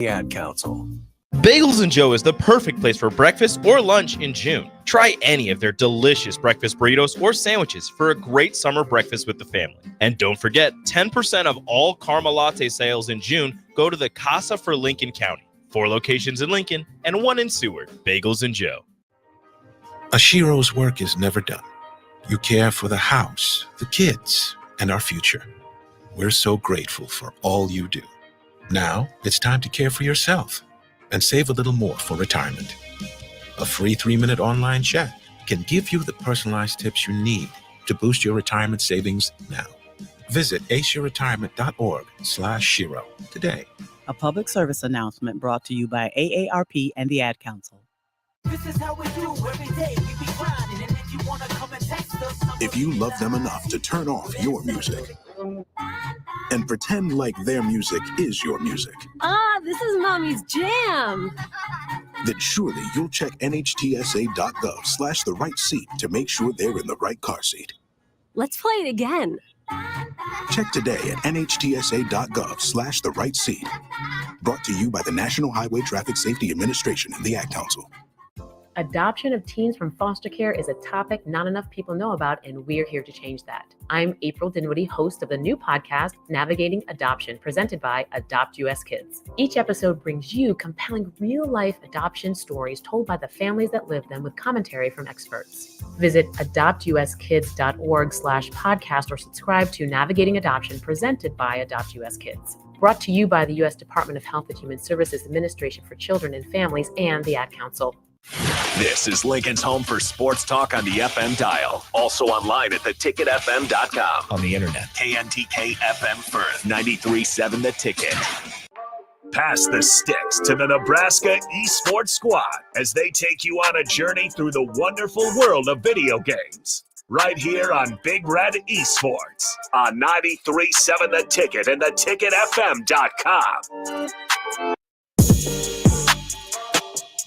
The Ad Council. Bagels and Joe is the perfect place for breakfast or lunch in June. Try any of their delicious breakfast burritos or sandwiches for a great summer breakfast with the family. And don't forget, 10% of all caramel latte sales in June go to the Casa for Lincoln County. 4 locations in Lincoln and 1 in Seward. Bagels and Joe. Ashiro's work is never done. You care for the house, the kids, and our future. We're so grateful for all you do. Now it's time to care for yourself and save a little more for retirement. A free 3-minute online chat can give you the personalized tips you need to boost your retirement savings now. Visit aceyourretirement.org/Shiro today. A public service announcement brought to you by AARP and the Ad Council. This is how we do every day. We be grinding, and if you wanna come and text us, if you love them enough to turn off your music and pretend like their music is your music. This is Mommy's jam. Then surely you'll check nhtsa.gov/the right seat to make sure they're in the right car seat. Let's play it again. Check today at nhtsa.gov/the right seat. Brought to you by the National Highway Traffic Safety Administration and the Ad Council. Adoption of teens from foster care is a topic not enough people know about, and we're here to change that. I'm April Dinwiddie, host of the new podcast, Navigating Adoption, presented by Adopt US Kids. Each episode brings you compelling real-life adoption stories told by the families that live them with commentary from experts. Visit adoptuskids.org/podcast or subscribe to Navigating Adoption, presented by Adopt US Kids. Brought to you by the U.S. Department of Health and Human Services Administration for Children and Families and the Ad Council. This is Lincoln's home for sports talk on the FM dial. Also online at theticketfm.com. On the internet. KNTK FM Firth, 93.7 The Ticket. Pass the sticks to the Nebraska Esports Squad as they take you on a journey through the wonderful world of video games. Right here on Big Red Esports on 93.7 The Ticket and theticketfm.com.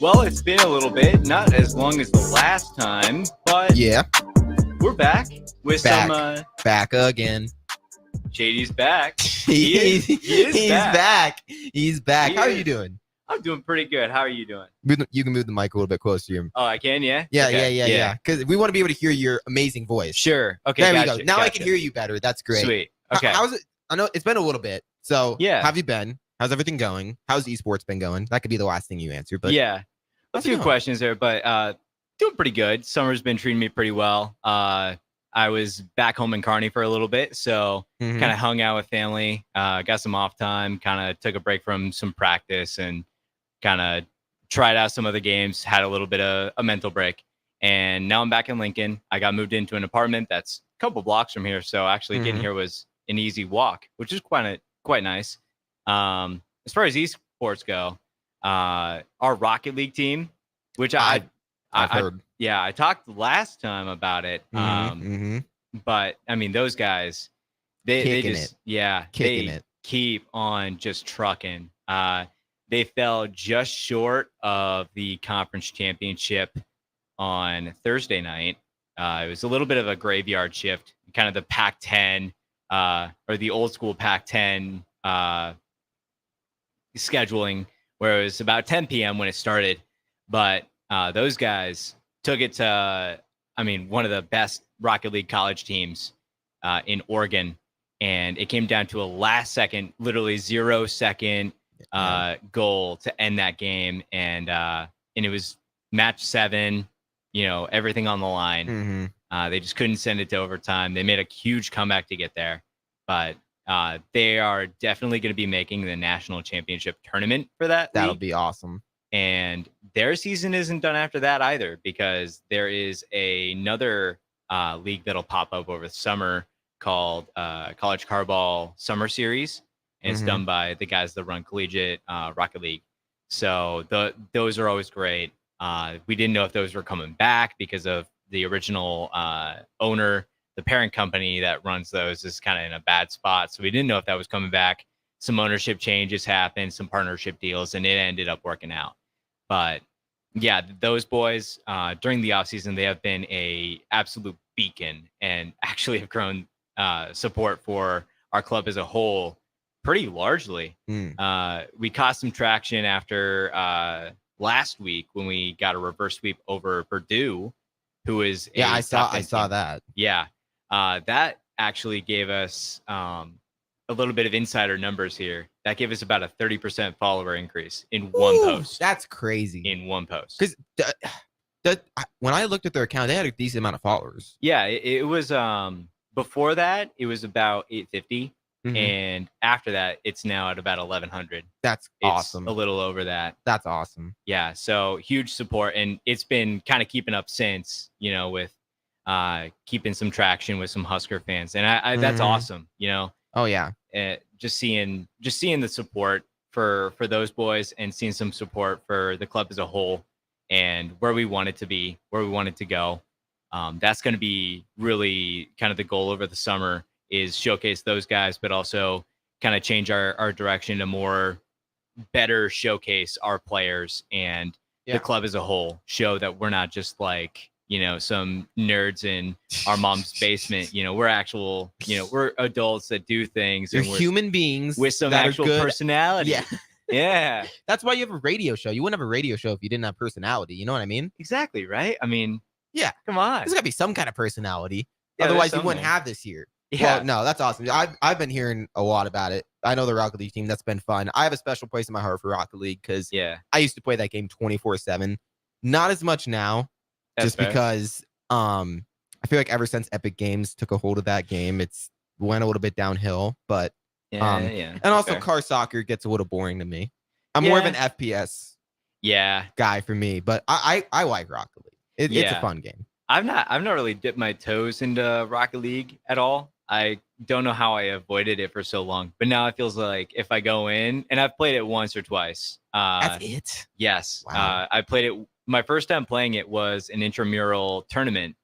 Well, it's been a little bit, not as long as the last time, but yeah, we're back with some back again. JD's back. He's back. He's back. How are you doing? I'm doing pretty good. How are you doing? You can move the mic a little bit closer to you. Oh, I can, yeah? Yeah, okay. yeah. Because we want to be able to hear your amazing voice. Sure. Okay, there we go. Now I can hear you better. That's great. Sweet. Okay. How's it? I know it's been a little bit. So yeah, how have you been? How's everything going? How's esports been going? That could be the last thing you answer. But yeah, a few questions there, but doing pretty good. Summer's been treating me pretty well. I was back home in Kearney for a little bit, so kind of hung out with family, got some off time, kind of took a break from some practice and kind of tried out some other games, had a little bit of a mental break. And now I'm back in Lincoln. I got moved into an apartment that's a couple blocks from here, so actually getting here was an easy walk, which is quite nice. As far as esports go, our Rocket League team, which I've heard. I talked last time about it. But I mean, those guys, they just keep on just trucking. They fell just short of the conference championship on Thursday night. It was a little bit of a graveyard shift, kind of the Pac-10 or the old school Pac-10 scheduling, where it was about 10 p.m. when it started. But those guys took it to, one of the best Rocket League college teams in Oregon. And it came down to a last second, literally 0-second goal to end that game. And it was match 7, everything on the line. They just couldn't send it to overtime. They made a huge comeback to get there. But they are definitely going to be making the national championship tournament for that. That'll be awesome. And their season isn't done after that either, because there is another league that'll pop up over the summer called College Carball Summer Series. And it's done by the guys that run Collegiate Rocket League. So those are always great. We didn't know if those were coming back because of the original owner. The parent company that runs those is kind of in a bad spot. So we didn't know if that was coming back. Some ownership changes happened, some partnership deals, and it ended up working out. But yeah, those boys during the offseason, they have been a absolute beacon and actually have grown support for our club as a whole pretty largely. We caught some traction after last week when we got a reverse sweep over Purdue, who is I saw that. Yeah, that actually gave us a little bit of insider numbers here. That gave us about a 30% follower increase in one post. That's crazy. In one post. Because when I looked at their account, they had a decent amount of followers. Yeah, it was before that, it was about 850. And after that, it's now at about 1,100. That's awesome. A little over that. That's awesome. Yeah, so huge support. And it's been kind of keeping up since, with keeping some traction with some Husker fans. And I that's awesome, Oh, yeah. Just seeing the support for those boys and seeing some support for the club as a whole and where we want it to be, where we want it to go. That's going to be really kind of the goal over the summer, is showcase those guys, but also kind of change our direction to more better showcase our players and the club as a whole. Show that we're not just like, some nerds in our mom's basement. We're actual, we're adults that do things. You're and we're human beings with some that actual personality. Yeah. Yeah. That's why you have a radio show. You wouldn't have a radio show if you didn't have personality. You know what I mean? Exactly. Right. I mean, yeah. Come on. There's got to be some kind of personality. Yeah, otherwise, you wouldn't have this here. Yeah. Well, no, that's awesome. I've been hearing a lot about it. I know the Rocket League team. That's been fun. I have a special place in my heart for Rocket League because I used to play that game 24/7. Not as much now, just because I feel like ever since Epic Games took a hold of that game, it's went a little bit downhill. But and also car soccer gets a little boring to me. I'm more of an FPS guy for me, but I like Rocket League. It's a fun game. I've not really dipped my toes into Rocket League at all. I don't know how I avoided it for so long, but now it feels like if I go in, and I've played it once or twice. That's it? Yes. Wow. I played it. My first time playing it was an intramural tournament,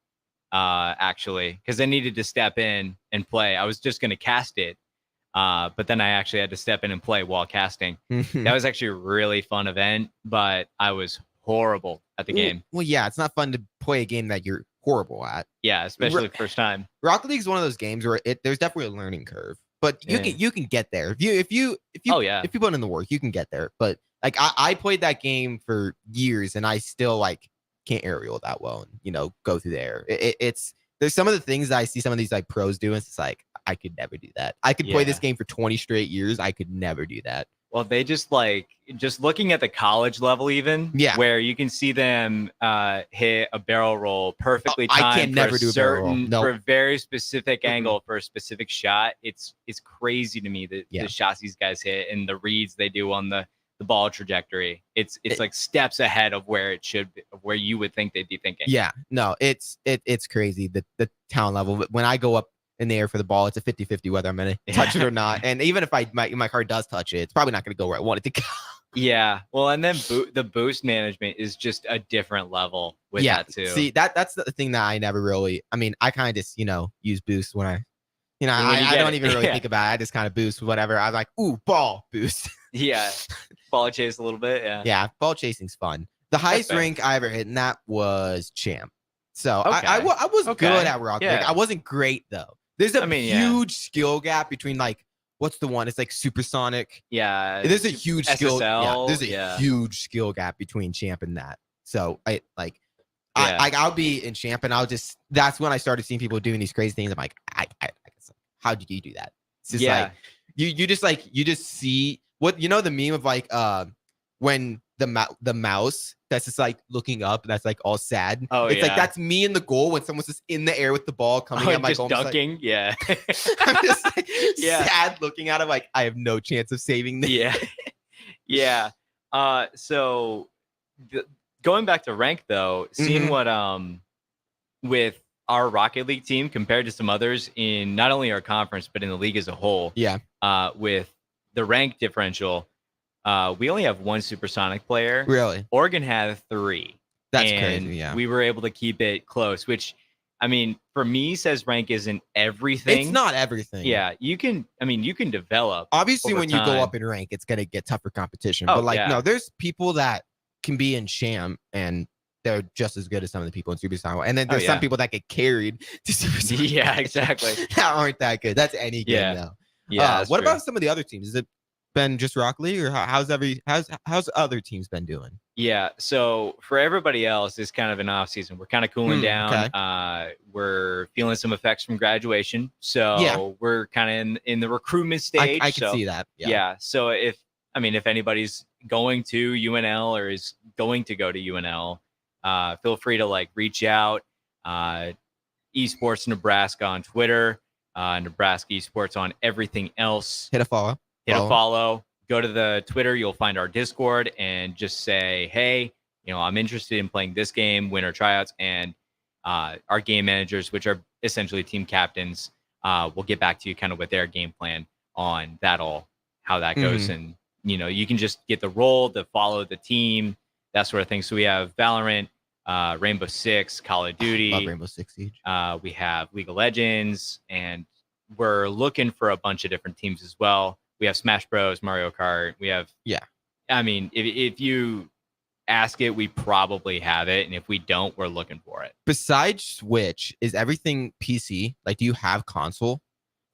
actually, because I needed to step in and play. I was just going to cast it, but then I actually had to step in and play while casting. That was actually a really fun event, but I was horrible at the game. Well, yeah, it's not fun to play a game that you're horrible at. Yeah, especially the first time. Rocket League is one of those games where there's definitely a learning curve, but you can get there if you put in the work, you can get there. But like I played that game for years and I still like can't aerial that well and go through there. It's there's some of the things that I see some of these like pros doing. It's like I could never do that. I could play this game for 20 straight years. I could never do that. Well, they just looking at the college level, even where you can see them hit a barrel roll perfectly timed. I can never do a barrel roll. Nope. For a very specific angle for a specific shot. It's crazy to me that the shots these guys hit and the reads they do on the ball trajectory. It's like steps ahead of where it should be, of where you would think they'd be thinking. Yeah, no, it's crazy the talent level. When I go up in the air for the ball, it's a 50-50 whether I'm going to touch it or not. And even if my car does touch it, it's probably not going to go where I want it to go. Yeah. Well, and then the boost management is just a different level with that too. See, that's the thing that I never really, I mean, I kind of just, use boost when I, I don't even really think about it. I just kind of boost whatever. I'm like, ooh, ball boost. Yeah. Ball chase a little bit. Yeah. Yeah. Ball chasing's fun. The highest rank I ever hit in that was champ. So I was good at Rocket League. I wasn't great though. There's a huge skill gap between like, what's the one? It's like supersonic. Yeah. There's a huge SSL, skill. Yeah, there's a huge skill gap between champ and that. So I'll be in champ and that's when I started seeing people doing these crazy things. I'm like, how did you do that? It's just like, you just see what, the meme of like, when the mouse that's just like looking up, that's like all sad. Oh, it's like that's me in the goal when someone's just in the air with the ball coming at my goal. Dunking, like, I'm just like sad looking at it, like I have no chance of saving this. Yeah. So going back to rank though, seeing what with our Rocket League team compared to some others in not only our conference but in the league as a whole. Yeah. With the rank differential. We only have one supersonic player. Really? Oregon had 3. That's crazy, yeah. We were able to keep it close, which, I mean, for me, says rank isn't everything. It's not everything. Yeah, you can develop. Obviously, when you go up in rank, it's going to get tougher competition. But, no, there's people that can be in champ and they're just as good as some of the people in supersonic. And then there's some people that get carried to supersonic. Yeah, exactly. that aren't that good. That's any game, though. Yeah. What about some of the other teams? Has it been just Rocket League, or how's other teams been doing? Yeah. So for everybody else, it's kind of an off season. We're kind of cooling down. Okay. We're feeling some effects from graduation. So we're kind of in the recruitment stage. I can see that. Yeah. So if anybody's going to UNL or is going to go to UNL, feel free to like reach out. Esports Nebraska on Twitter, Nebraska Esports on everything else. Hit a follow. A follow. Go to the Twitter. You'll find our Discord and just say, hey, I'm interested in playing this game, winter tryouts, and our game managers, which are essentially team captains, will get back to you kind of with their game plan on how that goes. And, you can just get the role to follow the team, that sort of thing. So we have Valorant, Rainbow Six, Call of Duty. Love Rainbow Six Siege. We have League of Legends, and we're looking for a bunch of different teams as well. We have Smash Bros, Mario Kart. We have, if you ask it, we probably have it. And if we don't, we're looking for it. Besides Switch, is everything PC? Like, do you have console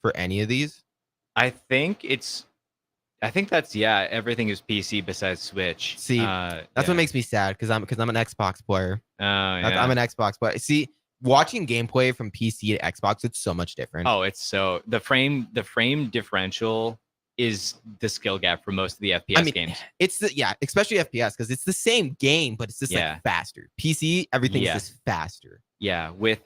for any of these? I think that's, everything is PC besides Switch. See, that's what makes me sad because I'm an Xbox player. Oh, yeah. I'm an Xbox player. See, watching gameplay from PC to Xbox, it's so much different. Oh, it's so the frame differential is the skill gap for most of the FPS games. It's especially FPS because it's the same game, but it's just like faster. PC, everything is just faster. Yeah, with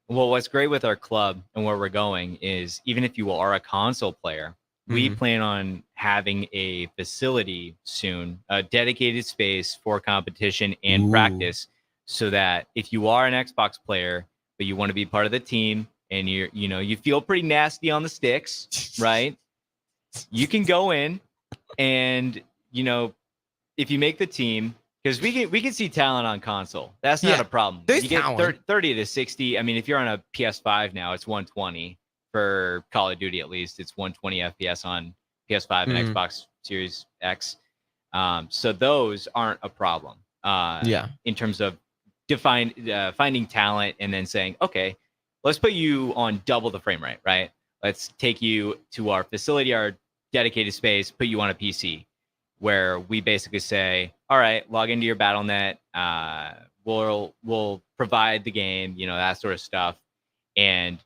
what's great with our club and where we're going is even if you are a console player, we plan on having a facility soon, a dedicated space for competition and practice, so that if you are an Xbox player but you want to be part of the team and you feel pretty nasty on the sticks, right? You can go in and, if you make the team, because we can see talent on console. That's not a problem. There's you get talent. 30 to 60. I mean, if you're on a PS5 now, it's 120. For Call of Duty, at least, it's 120 FPS on PS5 and Xbox Series X. So those aren't a problem. In terms of finding talent and then saying, okay, let's put you on double the frame rate, right? Let's take you to our facility, our dedicated space, put you on a PC, where we basically say, all right, log into your BattleNet. We'll provide the game, that sort of stuff, and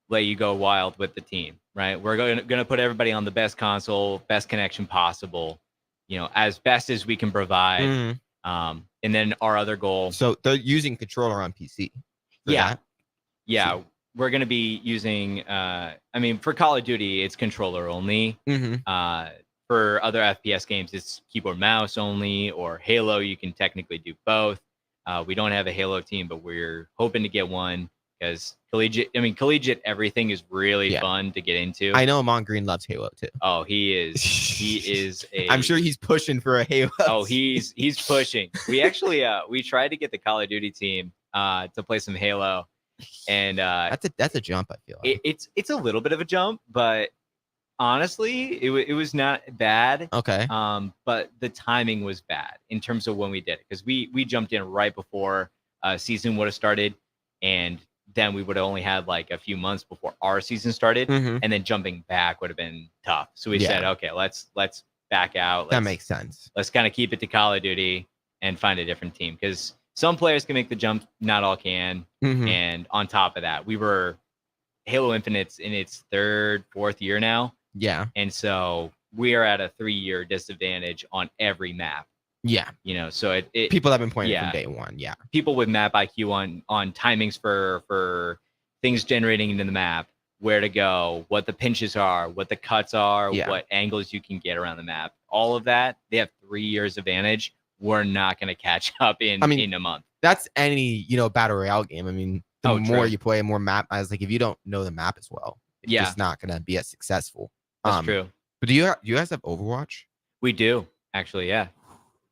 let you go wild with the team, right? We're going to put everybody on the best console, best connection possible, as best as we can provide. And then our other goal. So they're using controller on PC. Yeah. We're going to be using, for Call of Duty, it's controller only. For other FPS games, it's keyboard mouse only, or Halo, you can technically do both. We don't have a Halo team, but we're hoping to get one because collegiate everything is really fun to get into. I know Amon Green loves Halo too. Oh, he is I'm sure he's pushing for a Halo. Oh, he's pushing. We actually we tried to get the Call of Duty team to play some Halo. And that's a jump, I feel like. It's a little bit of a jump, but honestly, it was not bad. Okay. But the timing was bad in terms of when we did it, because we jumped in right before season would have started, and then we would have only had like a few months before our season started, and then jumping back would have been tough. So we said, okay, let's back out. That makes sense. Let's kind of keep it to Call of Duty and find a different team, because some players can make the jump, not all can. And on top of that, Halo Infinite's in its third, fourth year now. Yeah. And so we are at a 3-year disadvantage on every map. Yeah. So people have been playing from day one. Yeah. People with map IQ on timings for things generating into the map, where to go, what the pinches are, what the cuts are, what angles you can get around the map. All of that, they have 3 years advantage. We're not going to catch up in a month. That's any, battle royale game. I mean, the more you play, more map. I was like, if you don't know the map as well, it's just not going to be as successful. That's true. But do you guys have Overwatch? We do, actually, yeah.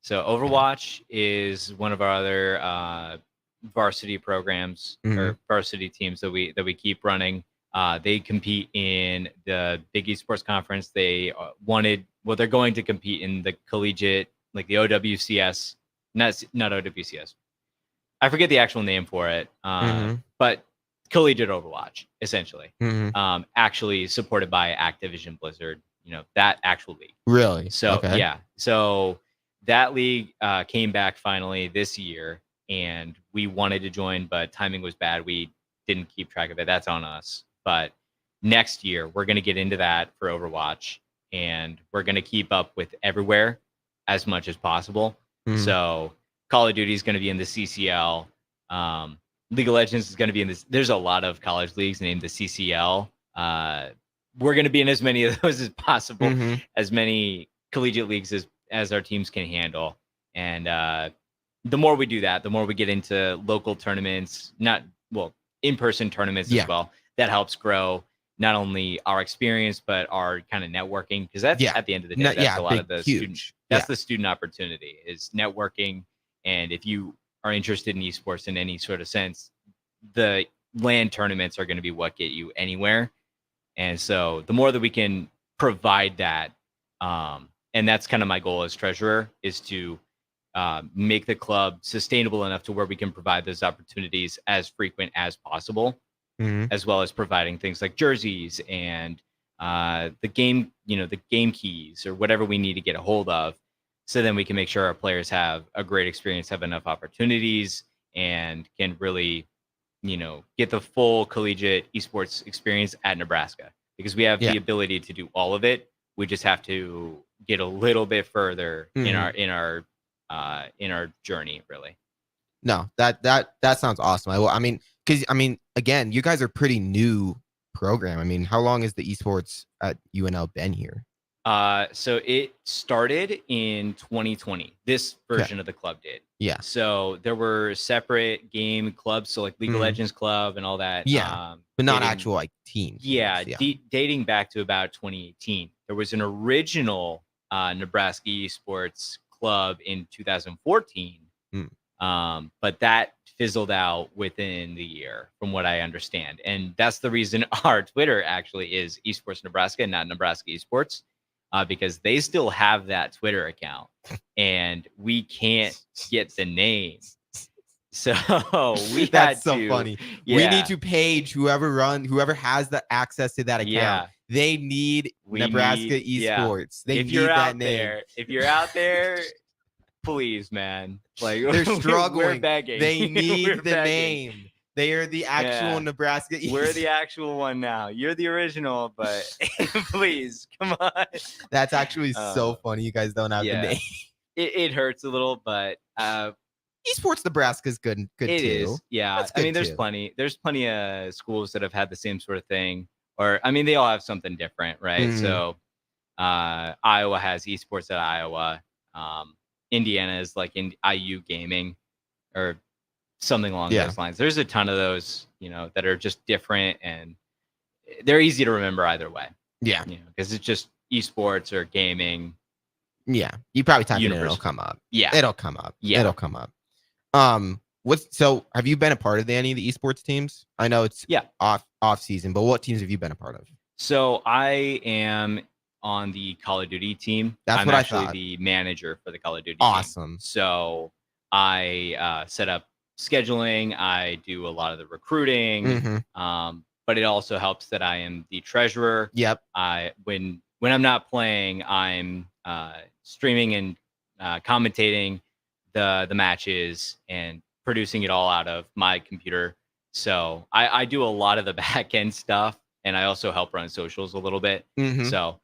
So Overwatch is one of our other varsity programs or varsity teams that we keep running. They compete in the Big Esports Conference. They they're going to compete in the collegiate, like the OWCS, not OWCS. I forget the actual name for it. But collegiate Overwatch, essentially. Mm-hmm. Actually supported by Activision Blizzard, that actual league. Really? So Okay. yeah. So that league came back finally this year, and we wanted to join, but timing was bad. We didn't keep track of it. That's on us. But next year, we're going to get into that for Overwatch, and we're going to keep up with everywhere as much as possible. Mhm. So Call of Duty is going to be in the CCL. League of Legends is going to be in this. There's a lot of college leagues named the CCL. We're going to be in as many of those as possible, Mhm. as many collegiate leagues as our teams can handle. And the more we do that, the more we get into local tournaments, in-person tournaments Yeah. as well. That helps grow not only our experience, but our kind of networking. Because that's at the end of the day, that's a lot of the student. That's the student opportunity is networking. And if you are interested in esports in any sort of sense, the LAN tournaments are going to be what get you anywhere. And so the more that we can provide that, and that's kind of my goal as treasurer, is to make the club sustainable enough to where we can provide those opportunities as frequent as possible, Mhm. as well as providing things like jerseys and the game keys or whatever we need to get a hold of. So then we can make sure our players have a great experience, have enough opportunities, and can really, get the full collegiate esports experience at Nebraska, because we have the ability to do all of it. We just have to get a little bit further in our journey, really. No, that sounds awesome. Because again, you guys are pretty new program. I mean, how long has the esports at UNL been here? So it started in 2020. This version of the club did. Yeah. So there were separate game clubs, so like League of Legends Club and all that. Yeah. But not actual like teams. Yeah, dating back to about 2018. There was an original Nebraska Esports club in 2014. But that fizzled out within the year, from what I understand. And that's the reason our Twitter actually is Esports Nebraska, not Nebraska Esports. Because they still have that Twitter account, and we can't get the name. So that's so funny. Yeah. We need to page whoever has the access to that account. Yeah. They need Nebraska Esports. They need that name. If you're out there, please, man. Like, they're struggling. We're begging. They need the name. They are the actual Nebraska Esports. We're the actual one now. You're the original, but please, come on. That's actually so funny. You guys don't have the name. It hurts a little, but Esports Nebraska is good too. It is, yeah. That's I mean, good there's plenty of schools that have had the same sort of thing, or I mean, they all have something different, right? Mhm. So Iowa has esports at Iowa. Indiana is like in IU gaming, or something along those lines. There's a ton of those, that are just different, and they're easy to remember either way. Yeah. Because it's just esports or gaming. Yeah. You probably type it in, it'll come up. Yeah. It'll come up. Yeah. It'll come up. So have you been a part of any of the esports teams? I know it's off season, but what teams have you been a part of? So I am on the Call of Duty team. I'm what actually the manager for the Call of Duty team. So I set up scheduling. I do a lot of the recruiting. But it also helps that I am the treasurer. Yep. When I'm not playing, I'm streaming and commentating the matches and producing it all out of my computer. So I do a lot of the back end stuff, and I also help run socials a little bit. So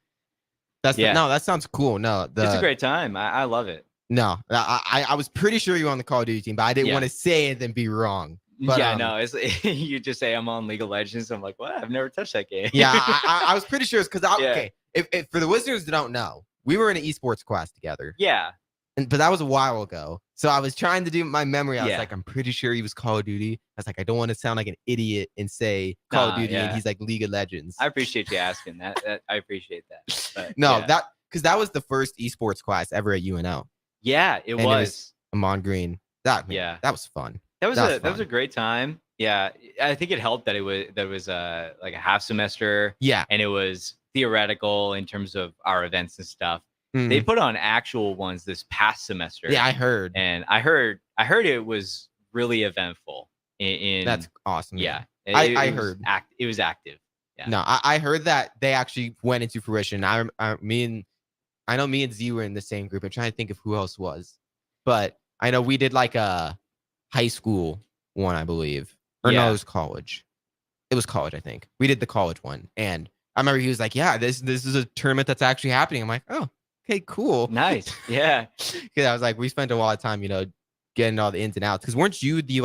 that sounds cool. It's a great time. I love it. No, I was pretty sure you were on the Call of Duty team, but I didn't want to say it and be wrong. But, it's you just say I'm on League of Legends. I'm like, what? I've never touched that game. Yeah, I was pretty sure it's because if for the listeners that don't know, we were in an esports class together. Yeah. But that was a while ago. So I was trying to do my memory. I was like, I'm pretty sure he was Call of Duty. I was like, I don't want to sound like an idiot and say Call of Duty, and he's like League of Legends. I appreciate you asking that. I appreciate that. But, no, because that was the first esports class ever at UNL. Yeah, it was. Amon Green. That was fun. That was a great time. Yeah, I think it helped that it was like a half semester. Yeah, and it was theoretical in terms of our events and stuff. They put on actual ones this past semester. Yeah, I heard. And I heard it was really eventful. That's awesome. Yeah. I heard it was active. Yeah. No, I heard that they actually went into fruition. I know me and Z were in the same group. I'm trying to think of who else was, but I know we did like a high school one, I believe, or no, it was college. It was college, I think. We did the college one, and I remember he was like, "Yeah, this is a tournament that's actually happening." I'm like, "Oh, okay, cool, nice, yeah." Because I was like, we spent a lot of time, getting all the ins and outs. Because weren't you the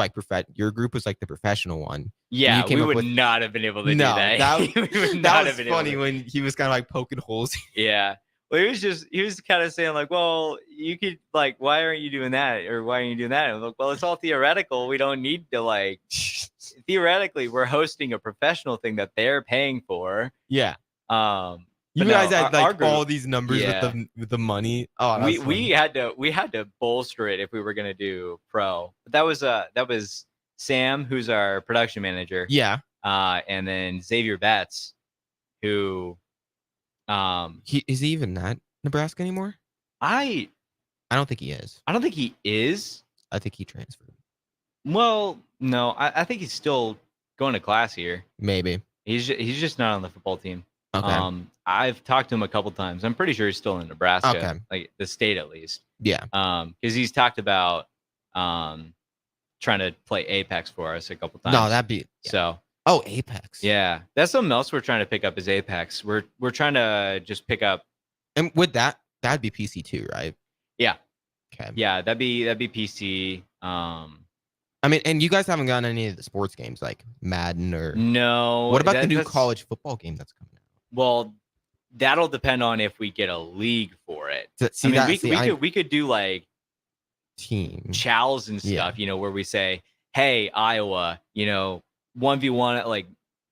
your group was like the professional one? Yeah, we would not have been able to do that. That was funny when he was kind of like poking holes. Yeah. Well, he was kind of saying like, well, you could like, why aren't you doing that? Or why aren't you doing that? And I'm like, well, it's all theoretical. We don't need to like, theoretically, we're hosting a professional thing that they're paying for. Yeah. You guys had like all these numbers with the money. Oh, we had to bolster it if we were going to do pro. But that was Sam, who's our production manager. Yeah. And then Xavier Betts, who is he even at Nebraska anymore? I don't think he is. I don't think he is. I think he transferred. Well, no, I think he's still going to class here. Maybe. He's just not on the football team. Okay. I've talked to him a couple times. I'm pretty sure he's still in Nebraska. Okay. Like the state at least. Yeah. Because he's talked about trying to play Apex for us a couple times. No, that'd be so. Oh, Apex. Yeah, that's something else we're trying to pick up is Apex. We're trying to just pick up. And with that'd be PC too, right? Yeah. Okay. Yeah, that'd be PC. I mean, and you guys haven't gotten any of the sports games like Madden or no. What about the new college football game that's coming out? Well, that'll depend on if we get a league for it. We could do like team chows and stuff, where we say, hey, Iowa, 1v1 like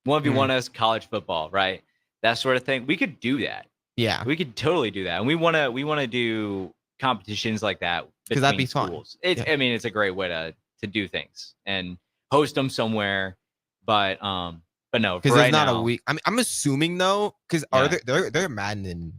1v1 us college football, right? That sort of thing. We could do that. Yeah, we could totally do that, and we want to do competitions like that because that'd be schools. Fun. I mean, it's a great way to do things and host them somewhere. But no, because there's not a week. I mean, I'm assuming though, because are they're Madden and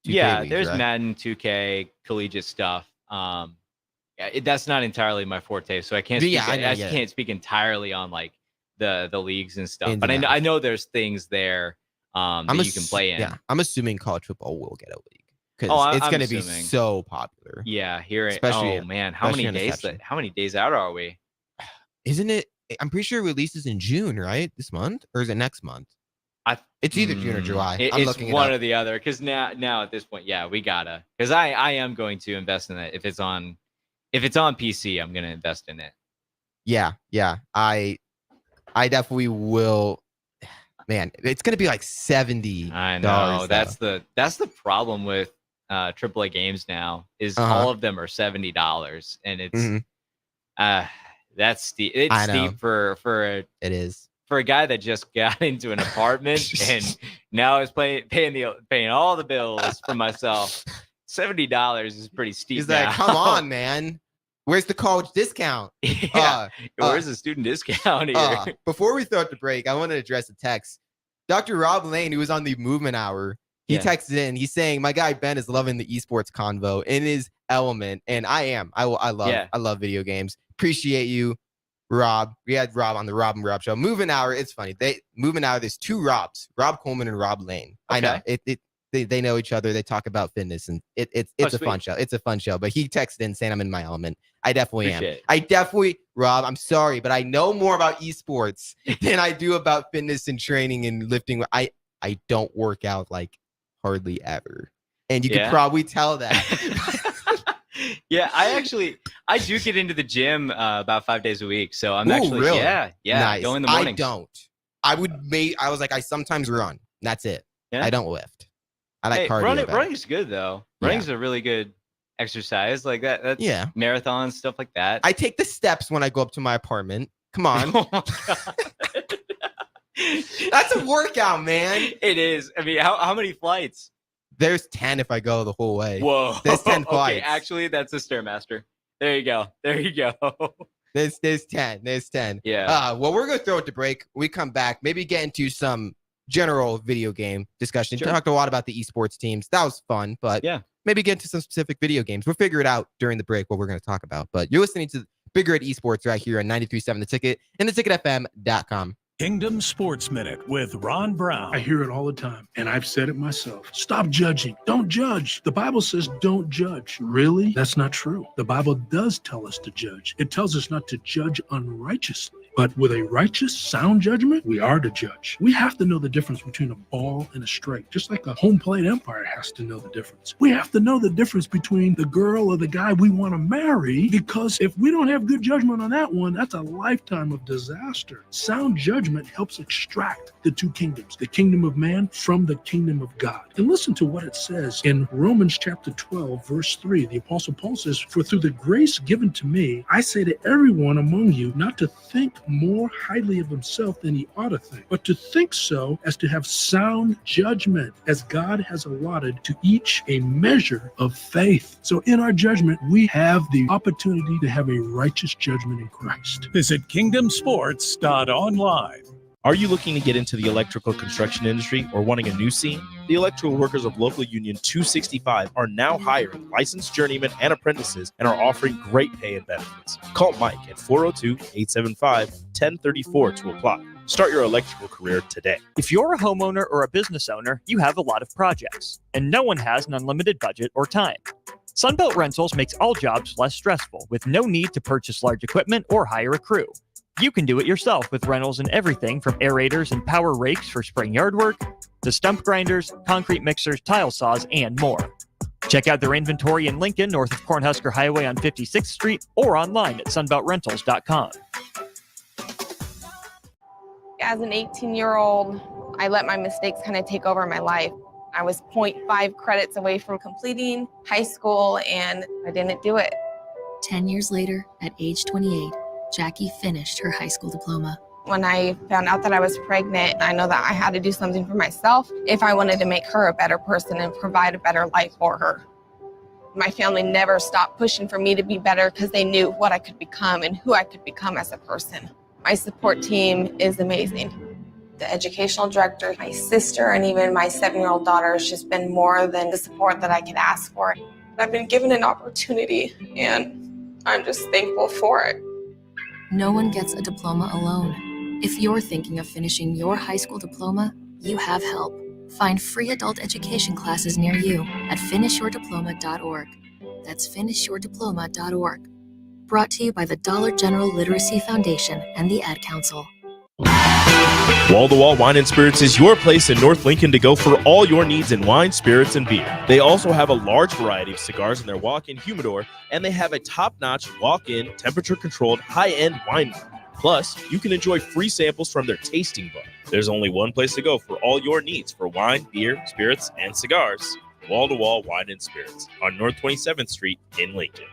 2K leagues, there's right? Madden, 2K, collegiate stuff. That's not entirely my forte, so I can't. I can't speak entirely on like the leagues and stuff. But I know there's things there that you can play in. Yeah, I'm assuming college football will get a league because it's going to be so popular. Yeah, here. Especially, man, how many days out are we? Isn't it? I'm pretty sure it releases in June, right? This month, or is it next month? It's either June or July. It's one or the other. Because now at this point, we gotta. Because I am going to invest in it. If it's on PC, I'm gonna invest in it. Yeah. I definitely will. Man, it's gonna be like $70. I know that's the problem with AAA games now is all of them are $70, and it's that's steep. It's steep for it is for a guy that just got into an apartment and now is paying all the bills for myself. $70 is pretty steep. He's like, come on, man. Where's the college discount? Where's the student discount here? Before we throw it to break, I want to address a text. Dr. Rob Lane, who was on the Movement Hour, he texted in. He's saying, my guy Ben is loving the esports convo in his element. And I am. I love video games. Appreciate you, Rob. We had Rob on the Rob and Rob show. Movement Hour, it's funny. Movement Hour, there's two Robs, Rob Coleman and Rob Lane. Okay. I know. They know each other. They talk about fitness, and it's a fun show. It's a fun show. But he texted in saying I'm in my element. I definitely am. Rob, I'm sorry, but I know more about esports than I do about fitness and training and lifting. I don't work out like hardly ever, and you can probably tell that. Yeah, I do get into the gym about 5 days a week. So I'm actually really? Nice. Go in the morning. I don't. I was like, I sometimes run. That's it. Yeah. I don't lift. I like cardio. Running's good though. Running's a really good exercise. Like that. That's marathons, stuff like that. I take the steps when I go up to my apartment. Come on. Oh my God. That's a workout, man. It is. I mean, how many flights? There's 10 if I go the whole way. Whoa. There's 10 flights. Okay, actually, that's a Stairmaster. There you go. There's 10. There's 10. Yeah. Well, we're going to throw it to break. We come back, maybe get into some general video game discussion. Sure. Talked a lot about the esports teams. That was fun, but maybe get into some specific video games. We'll figure it out during the break what we're going to talk about. But you're listening to Big Red Esports right here on 93.7 The Ticket and theticketfm.com. Kingdom Sports Minute with Ron Brown. I hear it all the time, and I've said it myself. Stop judging. Don't judge. The Bible says don't judge. Really? That's not true. The Bible does tell us to judge. It tells us not to judge unrighteously. But with a righteous, sound judgment, we are to judge. We have to know the difference between a ball and a strike, just like a home plate umpire has to know the difference. We have to know the difference between the girl or the guy we want to marry, because if we don't have good judgment on that one, that's a lifetime of disaster. Sound judgment helps extract the two kingdoms, the kingdom of man from the kingdom of God. And listen to what it says in Romans chapter 12, verse 3. The Apostle Paul says, "For through the grace given to me, I say to everyone among you not to think more highly of himself than he ought to think, but to think so as to have sound judgment, as God has allotted to each a measure of faith." So in our judgment, we have the opportunity to have a righteous judgment in Christ. Visit kingdomsports.online. Are you looking to get into the electrical construction industry or wanting a new scene? The Electrical Workers of Local Union 265 are now hiring licensed journeymen and apprentices and are offering great pay and benefits. Call Mike at 402-875-1034 to apply. Start your electrical career today. If you're a homeowner or a business owner, you have a lot of projects, and no one has an unlimited budget or time. Sunbelt Rentals makes all jobs less stressful with no need to purchase large equipment or hire a crew. You can do it yourself with rentals and everything from aerators and power rakes for spring yard work to stump grinders, concrete mixers, tile saws, and more. Check out their inventory in Lincoln, north of Cornhusker Highway on 56th Street, or online at sunbeltrentals.com. As an 18-year-old, I let my mistakes kind of take over my life. I was 0.5 credits away from completing high school, and I didn't do it. 10 years later, at age 28, Jackie finished her high school diploma. When I found out that I was pregnant, I know that I had to do something for myself if I wanted to make her a better person and provide a better life for her. My family never stopped pushing for me to be better because they knew what I could become and who I could become as a person. My support team is amazing. The educational director, my sister, and even my 7-year-old daughter has just been more than the support that I could ask for. I've been given an opportunity, and I'm just thankful for it. No one gets a diploma alone. If you're thinking of finishing your high school diploma, you have help. Find free adult education classes near you at finishyourdiploma.org. That's finishyourdiploma.org. Brought to you by the Dollar General Literacy Foundation and the Ad Council. Wall to Wall Wine and Spirits is your place in North Lincoln to go for all your needs in wine, spirits, and beer. They also have a large variety of cigars in their walk-in humidor, and they have a top-notch walk-in, temperature-controlled, high-end wine bar. Plus, you can enjoy free samples from their tasting bar. There's only one place to go for all your needs for wine, beer, spirits, and cigars. Wall to Wall Wine and Spirits on North 27th Street in Lincoln.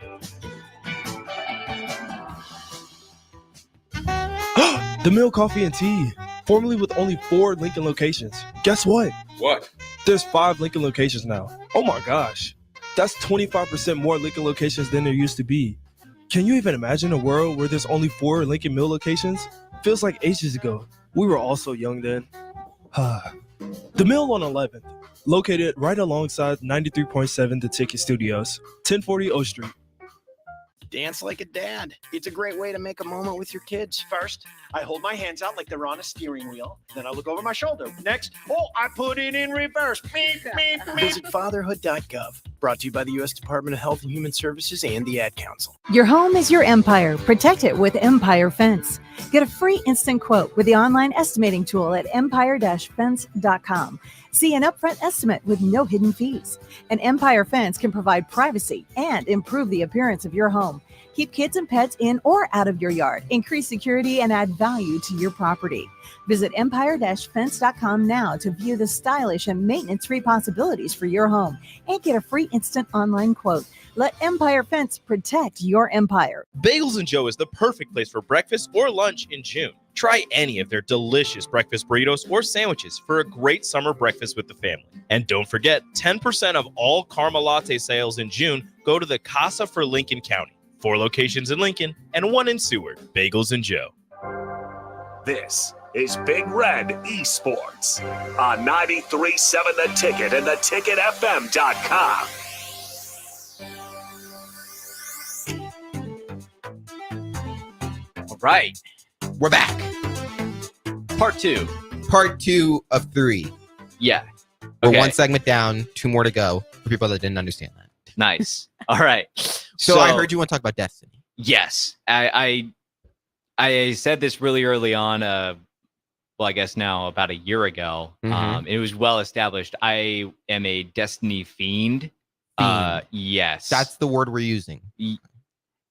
The Mill Coffee and Tea, formerly with only 4 Lincoln locations. Guess what? What? There's 5 Lincoln locations now. Oh my gosh. That's 25% more Lincoln locations than there used to be. Can you even imagine a world where there's only 4 Lincoln Mill locations? Feels like ages ago. We were all so young then. The Mill on 11th, located right alongside 93.7 The Ticket Studios, 1040 O Street. Dance like a dad. It's a great way to make a moment with your kids. First, I hold my hands out like they're on a steering wheel. Then I look over my shoulder. Next, I put it in reverse. Beep, beep, beep. Visit fatherhood.gov. Brought to you by the U.S. Department of Health and Human Services and the Ad Council. Your home is your empire. Protect it with Empire Fence. Get a free instant quote with the online estimating tool at empire-fence.com. See an upfront estimate with no hidden fees. An Empire Fence can provide privacy and improve the appearance of your home. Keep kids and pets in or out of your yard. Increase security and add value to your property. Visit empire-fence.com now to view the stylish and maintenance-free possibilities for your home and get a free instant online quote. Let Empire Fence protect your empire. Bagels and Joe is the perfect place for breakfast or lunch in June. Try any of their delicious breakfast burritos or sandwiches for a great summer breakfast with the family. And don't forget, 10% of all caramel latte sales in June go to the Casa for Lincoln County. 4 locations in Lincoln and 1 in Seward. Bagels and Joe. This is Big Red Esports on 93.7 The Ticket and theticketfm.com. All right, we're back. Part 2. Part 2 of 3. Yeah. We're Okay. 1 segment down, 2 more to go for people that didn't understand that. Nice. All right. So I heard you want to talk about Destiny. Yes. I said this really early on, well, I guess now about a year ago. It was well established. I am a Destiny fiend. Yes. That's the word we're using.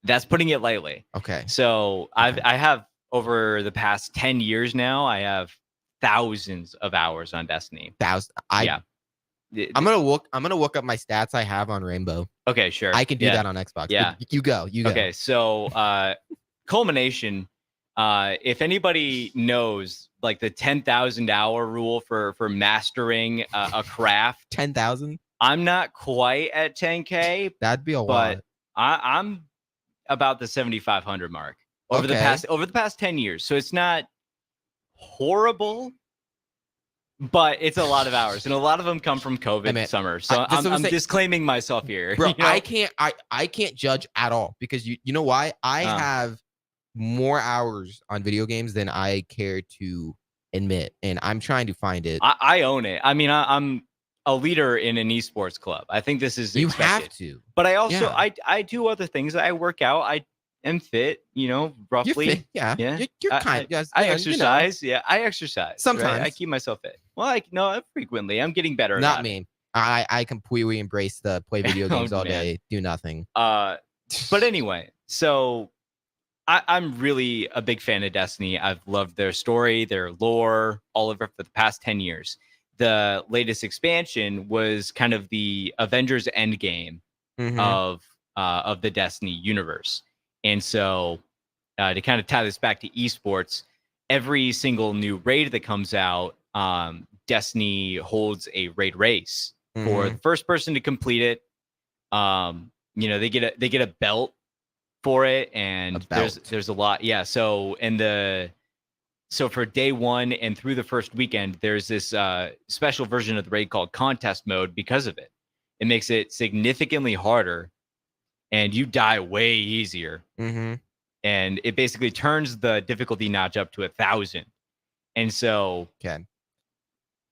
That's putting it lightly. Okay. So I have over the past 10 years now, I have thousands of hours on Destiny. I'm gonna look up my stats I have on Rainbow. Okay, sure. I can do that on Xbox. Yeah. You go. Okay, so culmination. If anybody knows like the 10,000 hour rule for mastering a craft, 10,000. I'm not quite at 10K. That'd be a but lot. I'm about the 7,500 mark over the past 10 years. So it's not horrible, but it's a lot of hours, and a lot of them come from COVID summer. So I'm disclaiming myself here. Bro, you know? I can't judge at all because you know why? I have more hours on video games than I care to admit, and I'm trying to find it. I own it. I mean, I'm a leader in an esports club. I think this is expected. have to. But I also I do other things. I work out. I am fit, roughly. You're fit, yeah. You're kind. I exercise. Yeah, I exercise. Sometimes. Right? I keep myself fit. Well, frequently. I'm getting better. Not me. I completely embrace the play video games all day, do nothing. But anyway, so I'm really a big fan of Destiny. I've loved their story, their lore, all of it for the past 10 years. The latest expansion was kind of the Avengers Endgame of the Destiny universe. And so to kind of tie this back to esports, every single new raid that comes out, Destiny holds a raid race for the first person to complete it. They get a belt for it, and there's a lot. Yeah. So for day 1 and through the first weekend, there's this special version of the raid called contest mode because of it. It makes it significantly harder, and you die way easier. And it basically turns the difficulty notch up to 1,000. And so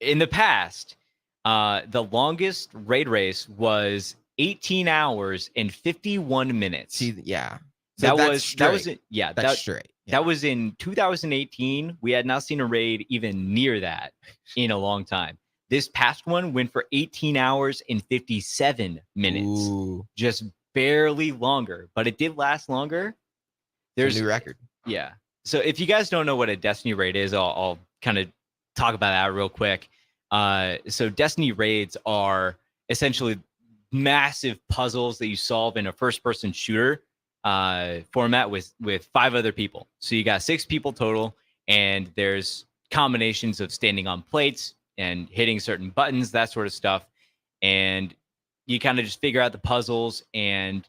in the past, the longest raid race was 18 hours and 51 minutes. See, yeah. So that's straight. That was in 2018. We had not seen a raid even near that in a long time. This past one went for 18 hours and 57 minutes. Just barely longer, but it did last longer. There's a new record. Yeah. So if you guys don't know what a Destiny raid is, I'll kind of talk about that real quick. So Destiny raids are essentially massive puzzles that you solve in a first-person shooter format with 5 other people. So you got 6 people total, and there's combinations of standing on plates and hitting certain buttons, that sort of stuff. And you kind of just figure out the puzzles, and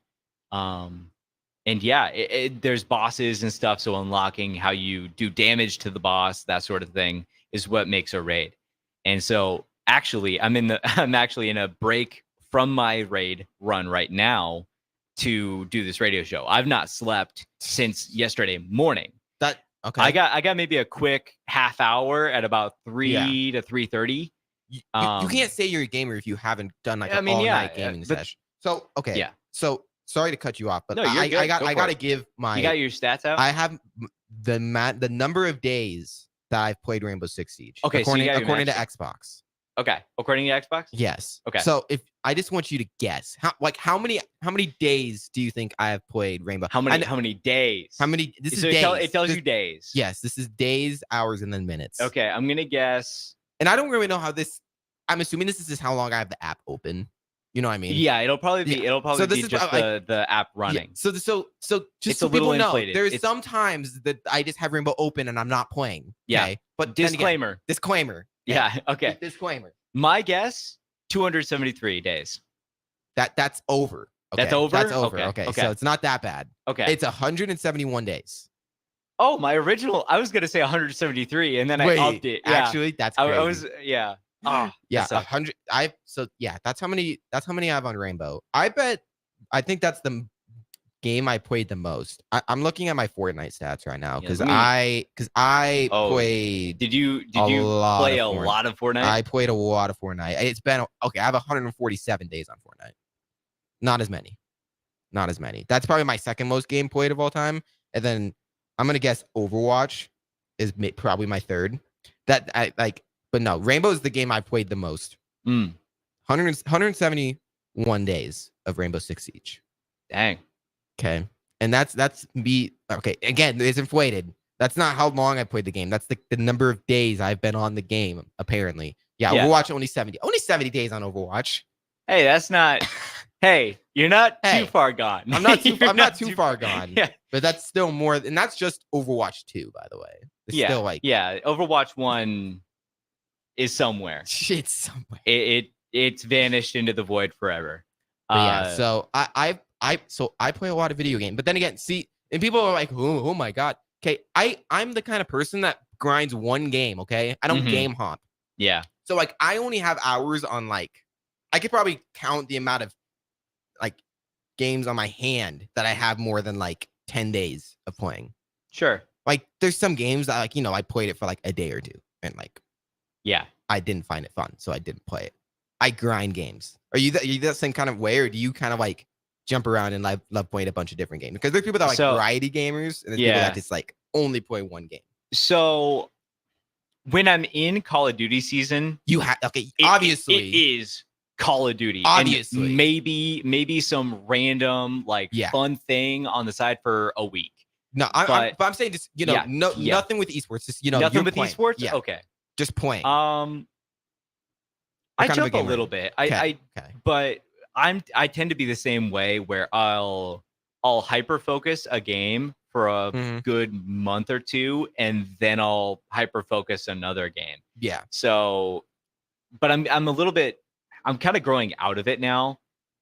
there's bosses and stuff. So unlocking how you do damage to the boss, that sort of thing, is what makes a raid. And so actually, I'm actually in a break from my raid run right now to do this radio show. I've not slept since yesterday morning. I got maybe a quick half hour at about 3 to 3:30. You can't say you're a gamer if you haven't done like an all-night gaming session. So So sorry to cut you off, but no, you're good. I gotta give my. You got your stats out? I have the number of days that I've played Rainbow Six Siege. Okay, according to Xbox. Okay, according to Xbox. Yes. Okay. So if I just want you to guess how many days do you think I have played Rainbow? How many days? This is so days. It tells you days. Yes, this is days, hours, and then minutes. Okay, I'm gonna guess. And I don't really know how this. I'm assuming this is how long I have the app open. You know what I mean? Yeah, it'll probably be. It'll probably be just the app running. Yeah. So just it's so people know, inflated. there's some times that I just have Rainbow open and I'm not playing. Yeah. Okay? But disclaimer. Disclaimer. Yeah. Okay. Disclaimer. My guess: 273 days. That's over. Okay? That's over. That's over. Okay. So it's not that bad. Okay. It's 171 days. Oh, my original. I was gonna say 173, and then I upped it. Yeah. Actually, that's crazy. I was. Yeah. Oh, yeah, 100. That's how many I have on Rainbow. I think that's the game I played the most. I'm looking at my Fortnite stats right now because I played. Did you play a lot of Fortnite? I played a lot of Fortnite. It's been okay. I have 147 days on Fortnite. Not as many. That's probably my second most game played of all time, and then I'm gonna guess Overwatch is probably my third. But no, Rainbow is the game I played the most. 171 days of Rainbow Six Siege. Dang. Okay. And that's me. Okay. Again, it's inflated. That's not how long I played the game. That's the number of days I've been on the game, apparently. Yeah. Overwatch only 70. Only 70 days on Overwatch. Hey, that's not. Hey, you're not too far gone. I'm not too far gone. Yeah. But that's still more. And that's just Overwatch 2, by the way. It's still Overwatch 1 is somewhere. It's somewhere. It's vanished into the void forever. So I play a lot of video games, but then again, see, and people are like, oh my God. Okay, I'm the kind of person that grinds one game. Okay, I don't game hop. Yeah. So like, I only have hours on like, I could probably count the amount of like games on my hand that I have more than like 10 days of playing. Sure. Like, there's some games that like I played it for like a day or two, and like, I didn't find it fun, so I didn't play it. I grind games. Are you that same kind of way, or do you kind of like jump around and love playing a bunch of different games? Because there's people that are like variety gamers, and there's people that just like only play one game. So when I'm in Call of Duty season, obviously it is Call of Duty. Obviously. And maybe some random fun thing on the side for a week. No, I'm saying just nothing with esports. Just nothing with playing. esports. Yeah. Okay, just playing. I jump a little bit. But I tend to be the same way where I'll hyper focus a game for a good month or two, and then I'll hyper focus another game. Yeah. So, but I'm kind of growing out of it now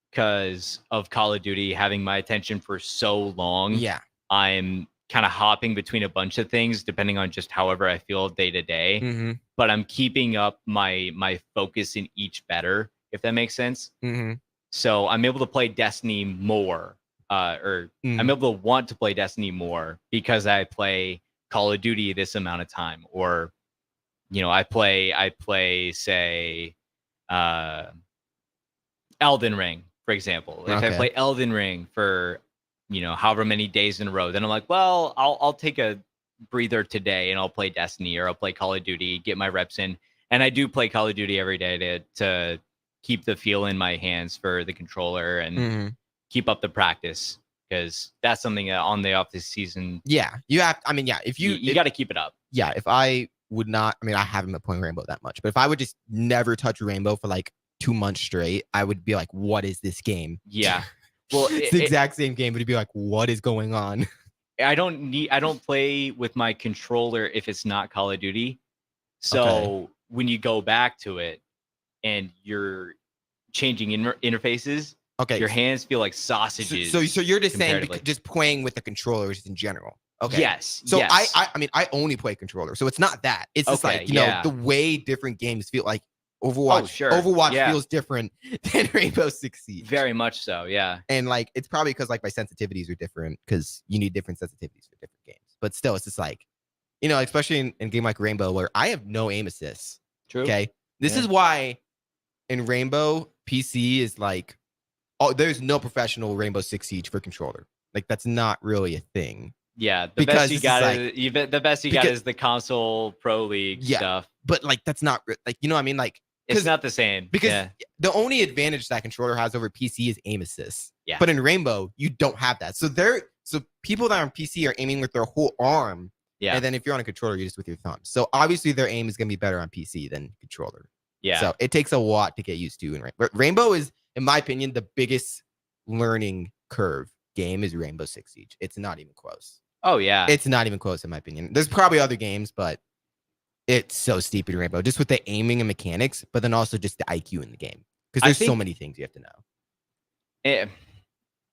because of Call of Duty having my attention for so long. Yeah. I'm kind of hopping between a bunch of things depending on just however I feel day to day. But I'm keeping up my focus in each better, if that makes sense. So I'm able to play Destiny more, I'm able to want to play Destiny more because I play Call of Duty this amount of time, or I play say Elden Ring, for example. If I play Elden Ring for however many days in a row, then I'm like, well, I'll take a breather today and I'll play Destiny, or I'll play Call of Duty, get my reps in. And I do play Call of Duty every day to keep the feel in my hands for the controller and keep up the practice, because that's something that on the off this season. Yeah, you have. I mean, yeah, if you got to keep it up. Yeah, if I would not, I mean, I haven't been playing Rainbow that much, but if I would just never touch Rainbow for like 2 months straight, I would be like, what is this game? Yeah. Well, it's the exact same game, but it'd be like, what is going on? I don't play with my controller if it's not Call of Duty. So when you go back to it and you're changing interfaces, your hands feel like sausages. So you're just saying just playing with the controller just in general. Okay. Yes. So I mean, I only play controller, so it's not that. It's just like the way different games feel. Like Overwatch. Overwatch feels different than Rainbow Six Siege. Very much so. Yeah. And like, it's probably because like my sensitivities are different, because you need different sensitivities for different games. But still, it's just like, especially in a game like Rainbow where I have no aim assists. True. Okay. This is why in Rainbow PC is like, there's no professional Rainbow Six Siege for controller. Like, that's not really a thing. Yeah, the best you got is the console pro league stuff. But like, that's not like, what I mean? Like, it's not the same, because the only advantage that controller has over PC is aim assist. Yeah. But in Rainbow, you don't have that. So people that are on PC are aiming with their whole arm. Yeah. And then if you're on a controller, you're just with your thumb. So obviously their aim is going to be better on PC than controller. Yeah. So it takes a lot to get used to. Rainbow is, in my opinion, the biggest learning curve game is Rainbow Six Siege. It's not even close. Oh, yeah. It's not even close, in my opinion. There's probably other games, but it's so steep in Rainbow, just with the aiming and mechanics, but then also just the IQ in the game, because there's so many things you have to know.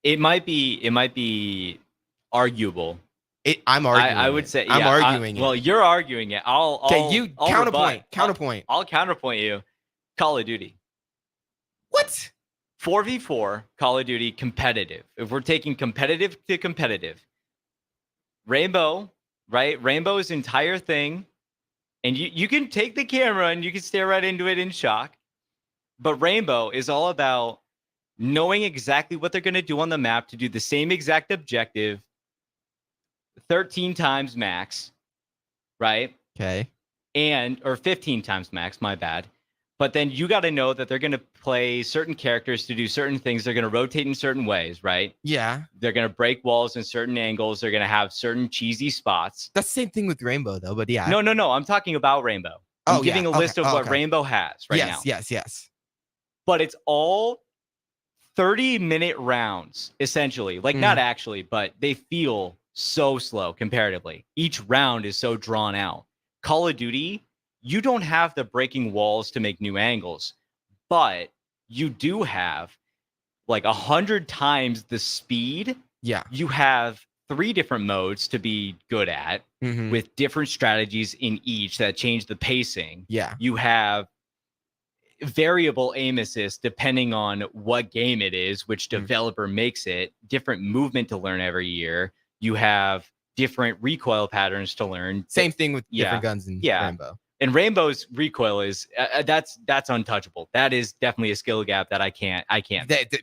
It might be arguable. I'm arguing. I would say I'm arguing. Well, you're arguing it. I'll counterpoint. I'll counterpoint you. Call of Duty. What? 4v4 Call of Duty competitive. If we're taking competitive to competitive, Rainbow, right? Rainbow's entire thing, and you can take the camera and you can stare right into it in shock. But Rainbow is all about knowing exactly what they're going to do on the map to do the same exact objective 13 times max, right? Okay. Or 15 times max, my bad. But then you got to know that they're going to play certain characters to do certain things. They're going to rotate in certain ways, right? Yeah. They're going to break walls in certain angles. They're going to have certain cheesy spots. That's the same thing with Rainbow, though, but yeah. No. I'm talking about Rainbow. I'm giving a list of what Rainbow has right now. Yes. But it's all 30-minute rounds, essentially. Like, not actually, but they feel so slow comparatively. Each round is so drawn out. Call of Duty, you don't have the breaking walls to make new angles, but you do have like 100 times the speed. Yeah. You have 3 different modes to be good at with different strategies in each that change the pacing. Yeah. You have variable aim assist depending on what game it is, which developer makes it, different movement to learn every year. You have different recoil patterns to learn. Same thing with different guns in Rainbow. And Rainbow's recoil is that's untouchable. That is definitely a skill gap that I can't.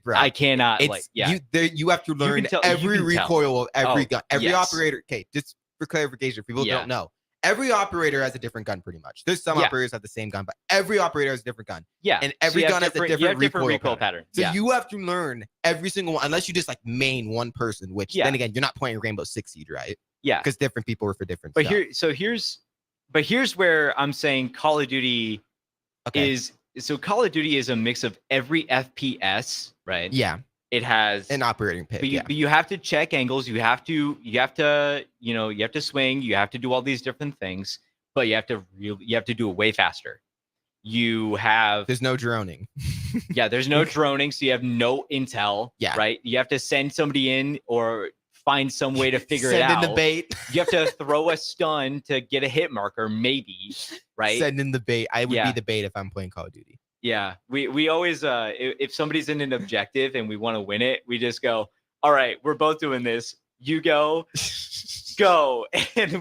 Bro, I cannot. You have to learn every recoil of every gun. Every operator. Okay, just for clarification, people don't know. Every operator has a different gun, pretty much. There's some operators have the same gun, but every operator has a different gun. Yeah, and every gun has a different recoil pattern. So you have to learn every single one, unless you just like main one person. Which then again, you're not playing Rainbow Six Siege, right? Yeah, because different people are for different. But stuff. here's where I'm saying Call of Duty is. So Call of Duty is a mix of every FPS, right? Yeah. It has an operating pick. But you have to check angles. You have to swing. You have to do all these different things. But you have to do it way faster. There's no droning. There's no droning, so you have no intel. Yeah. Right. You have to send somebody in or find some way to figure it out. Send in the bait. You have to throw a stun to get a hit marker, maybe. Right. Send in the bait. I would be the bait if I'm playing Call of Duty. Yeah, we always if somebody's in an objective and we want to win it, we just go, all right, we're both doing this. You go, and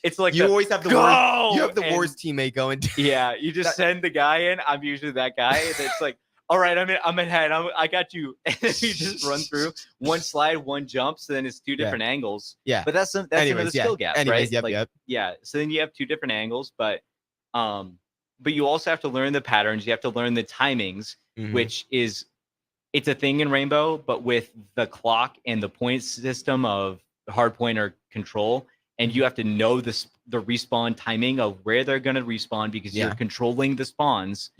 it's like you always have the worst. You have the worst teammate going. Yeah, you just send the guy in. I'm usually that guy, and it's like, all right, I'm ahead. I got you. And you just run through one slide, one jump. So then it's 2 different angles. Yeah, but that's another skill gap, right? Yep. Yeah. So then you have 2 different angles, but you also have to learn the patterns. You have to learn the timings, which is, it's a thing in Rainbow, but with the clock and the point system of hard point or control, and you have to know the respawn timing of where they're going to respawn because you're controlling the spawns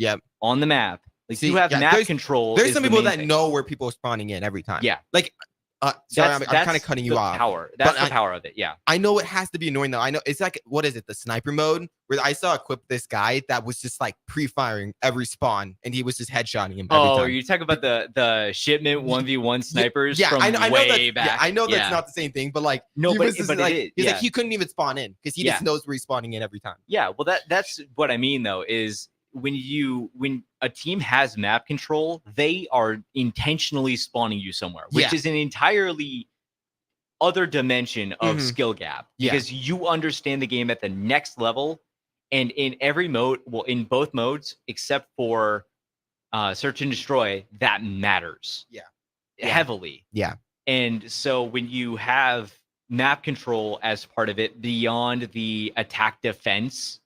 on the map. Like, you have map control. There's some people that know where people are spawning in every time. Yeah. Like, sorry, I'm kind of cutting you off. That's the power of it. Yeah. I know it has to be annoying though. I know it's like, what is it? The sniper mode where I saw this guy that was just like pre-firing every spawn and he was just headshotting him every time. You're talking about the shipment 1v1 snipers from I know way that, back. Yeah, I know that's not the same thing, but like, no, he's like, he couldn't even spawn in because he just knows where he's spawning in every time. Yeah. Well, that's what I mean though, is when a team has map control, they are intentionally spawning you somewhere, which is an entirely other dimension of skill gap because you understand the game at the next level. And in every mode, in both modes, except for search and destroy, that matters heavily. Yeah. And so when you have map control as part of it beyond the attack defense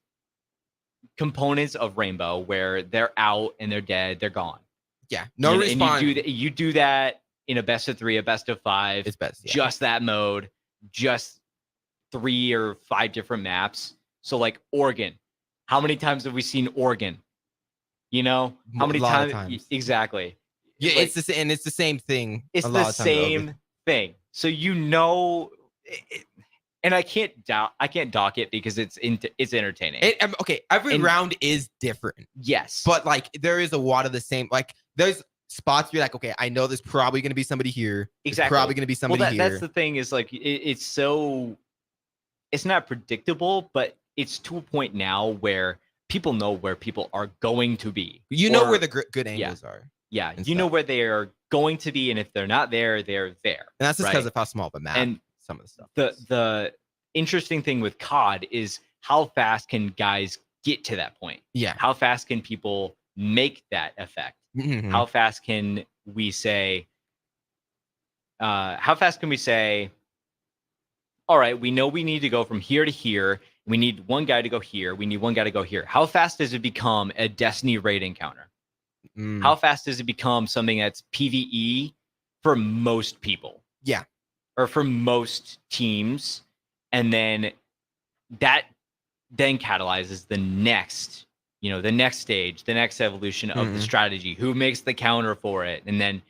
components of Rainbow, where they're out and they're dead, they're gone. Yeah, no respawn. And you do that in a best of 3, a best of 5. It's best. Yeah. Just that mode, just 3 or 5 different maps. So like Oregon, how many times have we seen Oregon? You know, how many times? Exactly. Yeah, like, it's the same thing. It's the same thing. So you know. And I can't dock it because it's entertaining. Every round is different. Yes. But like there is a lot of the same. Like there's spots where you're like, okay, I know there's probably going to be somebody here. Exactly. There's probably going to be somebody here. That's the thing is like it's not predictable, but it's to a point now where people know where people are going to be. You know where the good angles are. Yeah, you know where they are going to be, and if they're not there, they're there. And that's just right? because of how small the map And some of the stuff. The interesting thing with COD is how fast can guys get to that point? Yeah. How fast can people make that effect? Mhm. How fast can we say? How fast can we say? All right, we know we need to go from here to here. We need one guy to go here. We need one guy to go here. How fast does it become a Destiny raid encounter? How fast does it become something that's PvE for most people? Yeah. Or for most teams. And then that then catalyzes the next, the next stage, the next evolution of the strategy. Who makes the counter for it? And then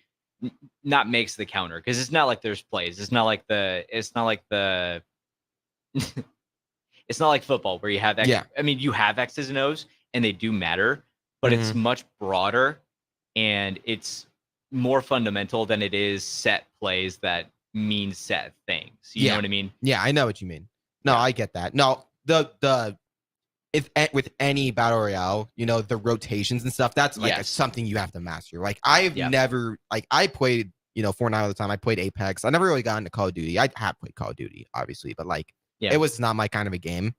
not makes the counter, because it's not like there's plays. It's not like it's not like football where you have I mean, you have X's and O's and they do matter, but it's much broader and it's more fundamental than it is set plays that mean set things. You know what I mean? Yeah, I know what you mean. No, I get that. No, if with any battle royale, the rotations and stuff, that's like something you have to master. Like I've never, like I played, Fortnite all the time. I played Apex. I never really got into Call of Duty. I have played Call of Duty, obviously, but like it was not my kind of a game.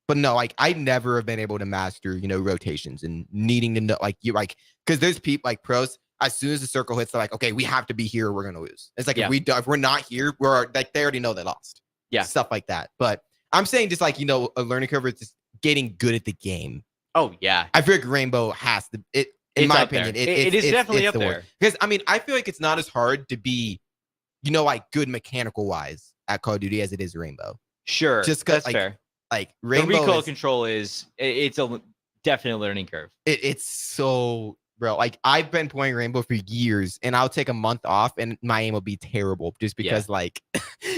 But no, like I never have been able to master, rotations and needing to know, because there's people like pros. As soon as the circle hits, they're like, okay, we have to be here. We're gonna lose. It's like if we're not here, we're like they already know they lost. Yeah, stuff like that. But I'm saying just like a learning curve is just getting good at the game. Oh yeah, I feel like Rainbow has to. In my opinion, it is definitely up there. Because I mean, I feel like it's not as hard to be, like good mechanical wise at Call of Duty as it is Rainbow. Sure, just because fair. Like Rainbow, the recoil control it's a definite learning curve. It's so, bro. Like I've been playing Rainbow for years, and I'll take a month off, and my aim will be terrible just because like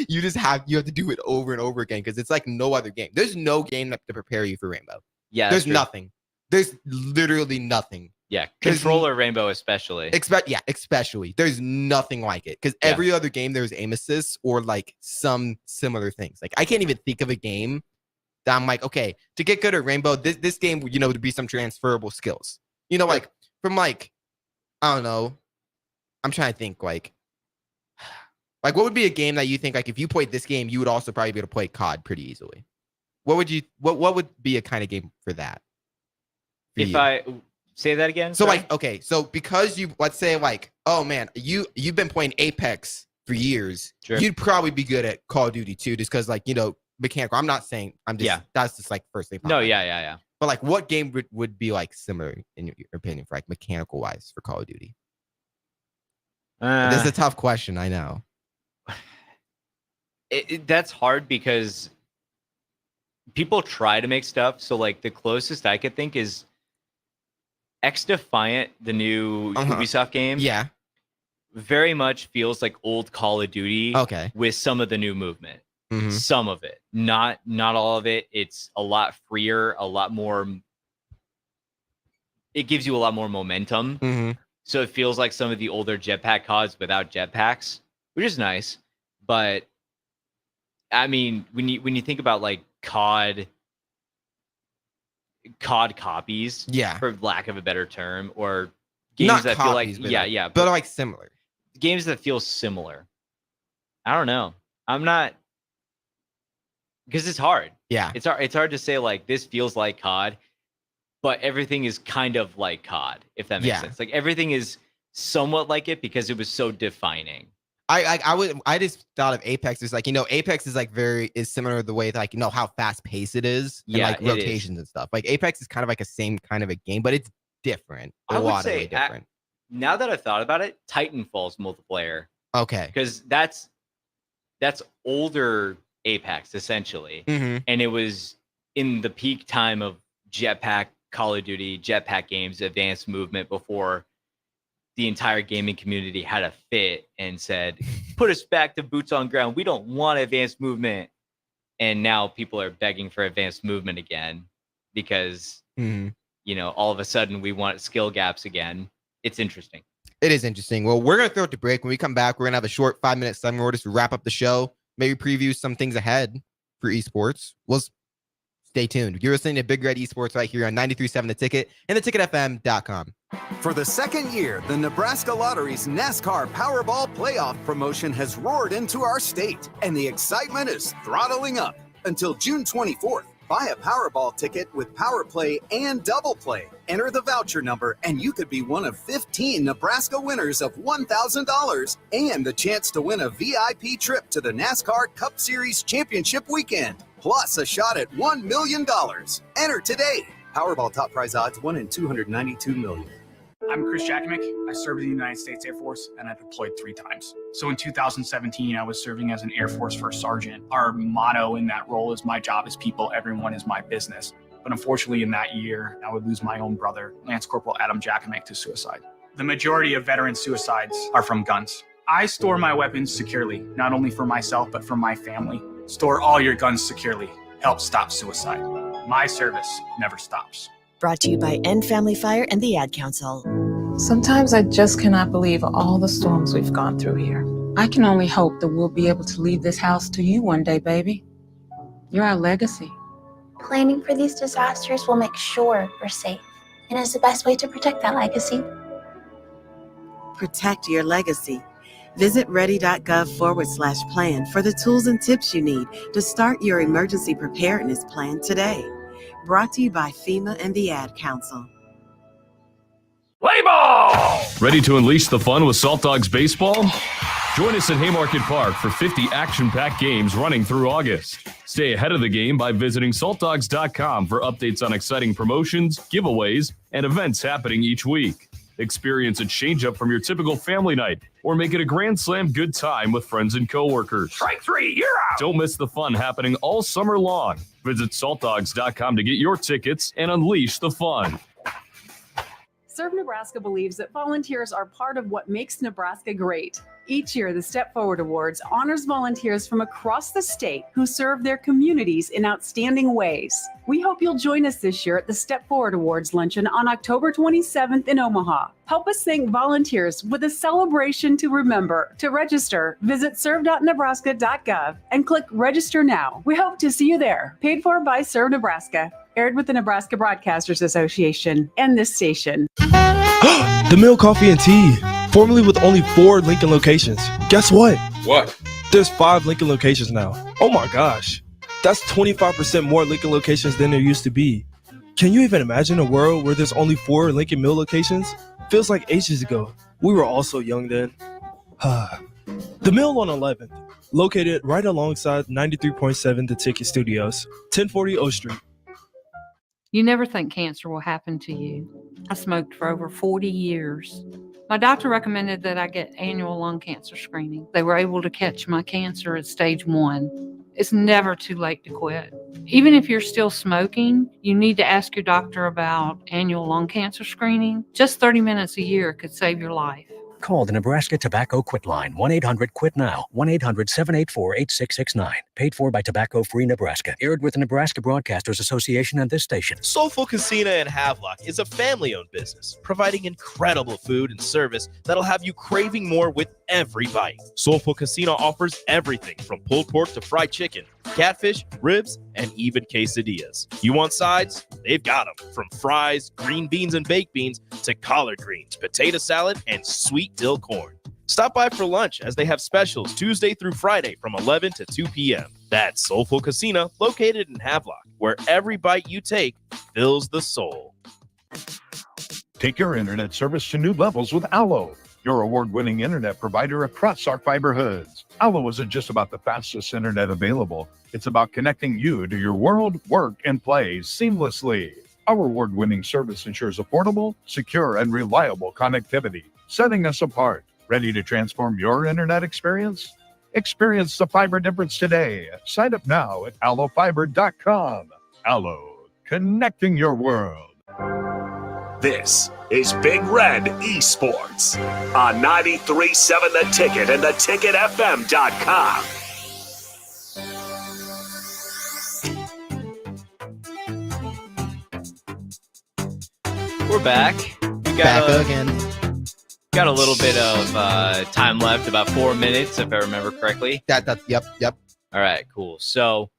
you have to do it over and over again because it's like no other game. There's no game to prepare you for Rainbow. Yeah, there's nothing. There's literally nothing. Yeah, controller Rainbow especially. Especially. There's nothing like it because every other game there's aim assist or like some similar things. Like I can't even think of a game that I'm like, okay, to get good at Rainbow, this game, would be some transferable skills. Like from like, I don't know. I'm trying to think like what would be a game that you think like if you played this game, you would also probably be able to play COD pretty easily. What would be a kind of game for that? If I say that again. So like, okay, so because let's say like, oh man, you've been playing Apex for years, you'd probably be good at Call of Duty too, just because like, mechanical. I'm not saying that's just like first thing. No, yeah. But like what game would be like similar in your opinion for like mechanical wise for Call of Duty? This is a tough question, I know. That's hard because people try to make stuff. So like the closest I could think is X Defiant, the new Ubisoft game. Yeah. Very much feels like old Call of Duty. Okay. With some of the new movement. Some of it, not all of it. It's a lot freer, a lot more. It gives you a lot more momentum. So it feels like some of the older jetpack CODs without jetpacks, which is nice. But I mean, when you think about like COD copies, for lack of a better term, or games not that copies, feel like but like similar games that feel similar. I don't know. I'm not. Because it's hard. Yeah. It's hard to say like this feels like COD, but everything is kind of like COD, if that makes sense. Like everything is somewhat like it because it was so defining. I just thought of Apex as like, Apex is like is similar to the way that like, how fast paced it is and like rotations and stuff. Like Apex is kind of like a same kind of a game, but it's different. I would say different. Now that I've thought about it, Titanfall's multiplayer. Okay. Because that's older Apex essentially, and it was in the peak time of jetpack Call of Duty, jetpack games, advanced movement before the entire gaming community had a fit and said, "Put us back to boots on ground. We don't want advanced movement." And now people are begging for advanced movement again because all of a sudden we want skill gaps again. It's interesting. It is interesting. Well, we're gonna throw it to break. When we come back, we're gonna have a short 5-minute summary just to wrap up the show. Maybe preview some things ahead for esports. We'll Stay tuned. You're listening to Big Red Esports right here on 93.7 The Ticket and theticketfm.com. For the second year, the Nebraska Lottery's NASCAR Powerball Playoff promotion has roared into our state, and the excitement is throttling up. Until June 24th, buy a Powerball ticket with Power Play and Double Play. Enter the voucher number, and you could be one of 15 Nebraska winners of $1,000 and the chance to win a VIP trip to the NASCAR Cup Series Championship Weekend, plus a shot at $1 million. Enter today. Powerball top prize odds 1 in 292 million. I'm Chris Jakimick. I served in the United States Air Force and I deployed 3 times. So in 2017, I was serving as an Air Force First Sergeant. Our motto in that role is "My job is people, everyone is my business." But unfortunately in that year, I would lose my own brother, Lance Corporal Adam Jakimick, to suicide. The majority of veteran suicides are from guns. I store my weapons securely, not only for myself, but for my family. Store all your guns securely. Help stop suicide. My service never stops. Brought to you by End Family Fire and the Ad Council. Sometimes I just cannot believe all the storms we've gone through here. I can only hope that we'll be able to leave this house to you one day, baby. You're our legacy. Planning for these disasters will make sure we're safe, and is the best way to protect that legacy. Protect your legacy. Visit ready.gov/plan for the tools and tips you need to start your emergency preparedness plan today. Brought to you by FEMA and the Ad Council. Play ball! Ready to unleash the fun with Salt Dogs Baseball? Join us at Haymarket Park for 50 action-packed games running through August. Stay ahead of the game by visiting saltdogs.com for updates on exciting promotions, giveaways, and events happening each week. Experience a change-up from your typical family night, or make it a Grand Slam good time with friends and coworkers. Strike 3, you're out! Don't miss the fun happening all summer long. Visit saltdogs.com to get your tickets and unleash the fun. Serve Nebraska believes that volunteers are part of what makes Nebraska great. Each year, the Step Forward Awards honors volunteers from across the state who serve their communities in outstanding ways. We hope you'll join us this year at the Step Forward Awards luncheon on October 27th in Omaha. Help us thank volunteers with a celebration to remember. To register, visit serve.nebraska.gov and click Register Now. We hope to see you there. Paid for by Serve Nebraska. Aired with the Nebraska Broadcasters Association and this station. The Mill Coffee and Tea, formerly with only 4 Lincoln locations. Guess what? What? There's 5 Lincoln locations now. Oh my gosh. That's 25% more Lincoln locations than there used to be. Can you even imagine a world where there's only 4 Lincoln Mill locations? Feels like ages ago. We were all so young then. The Mill on 11th, located right alongside 93.7 The Ticket Studios, 1040 O Street. You never think cancer will happen to you. I smoked for over 40 years. My doctor recommended that I get annual lung cancer screening. They were able to catch my cancer at stage 1. It's never too late to quit. Even if you're still smoking, you need to ask your doctor about annual lung cancer screening. Just 30 minutes a year could save your life. Call the Nebraska Tobacco Quit Line, 1-800-QUIT-NOW, 1-800-784-8669. Paid for by Tobacco Free Nebraska. Aired with the Nebraska Broadcasters Association and this station. Soulful Casino in Havelock is a family-owned business, providing incredible food and service that'll have you craving more with every bite. Soulful Casino offers everything from pulled pork to fried chicken, catfish, ribs, and even quesadillas. You want sides? They've got them. From fries, green beans and baked beans, to collard greens, potato salad, and sweet dill corn. Stop by for lunch as they have specials Tuesday through Friday from 11 to 2 p.m. That's Soulful Casino, located in Havelock, where every bite you take fills the soul. Take your internet service to new levels with Allo, your award-winning internet provider across our fiber hoods. Allo isn't just about the fastest internet available. It's about connecting you to your world, work, and play seamlessly. Our award-winning service ensures affordable, secure, and reliable connectivity, setting us apart. Ready to transform your internet experience? Experience the fiber difference today. Sign up now at allofiber.com. Allo, connecting your world. This is Big Red Esports on 93.7 The Ticket and theticketfm.com. We're back. We got a little bit of time left, about 4 minutes, if I remember correctly. Yep. All right, cool. So,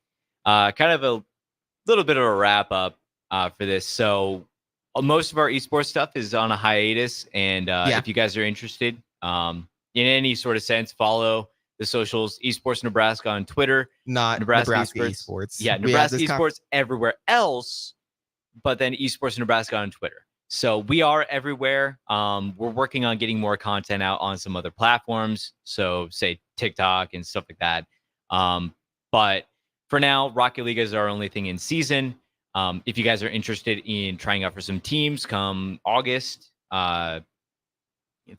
kind of a little bit of a wrap up for this. So most of our esports stuff is on a hiatus, and if you guys are interested in any sort of sense, follow the socials. Esports Nebraska on Twitter, not Nebraska Esports. Yeah, Nebraska Esports everywhere else, but then Esports Nebraska on Twitter. So we are everywhere. We're working on getting more content out on some other platforms, so say TikTok and stuff like that. But for now, Rocket League is our only thing in season. If you guys are interested in trying out for some teams come August,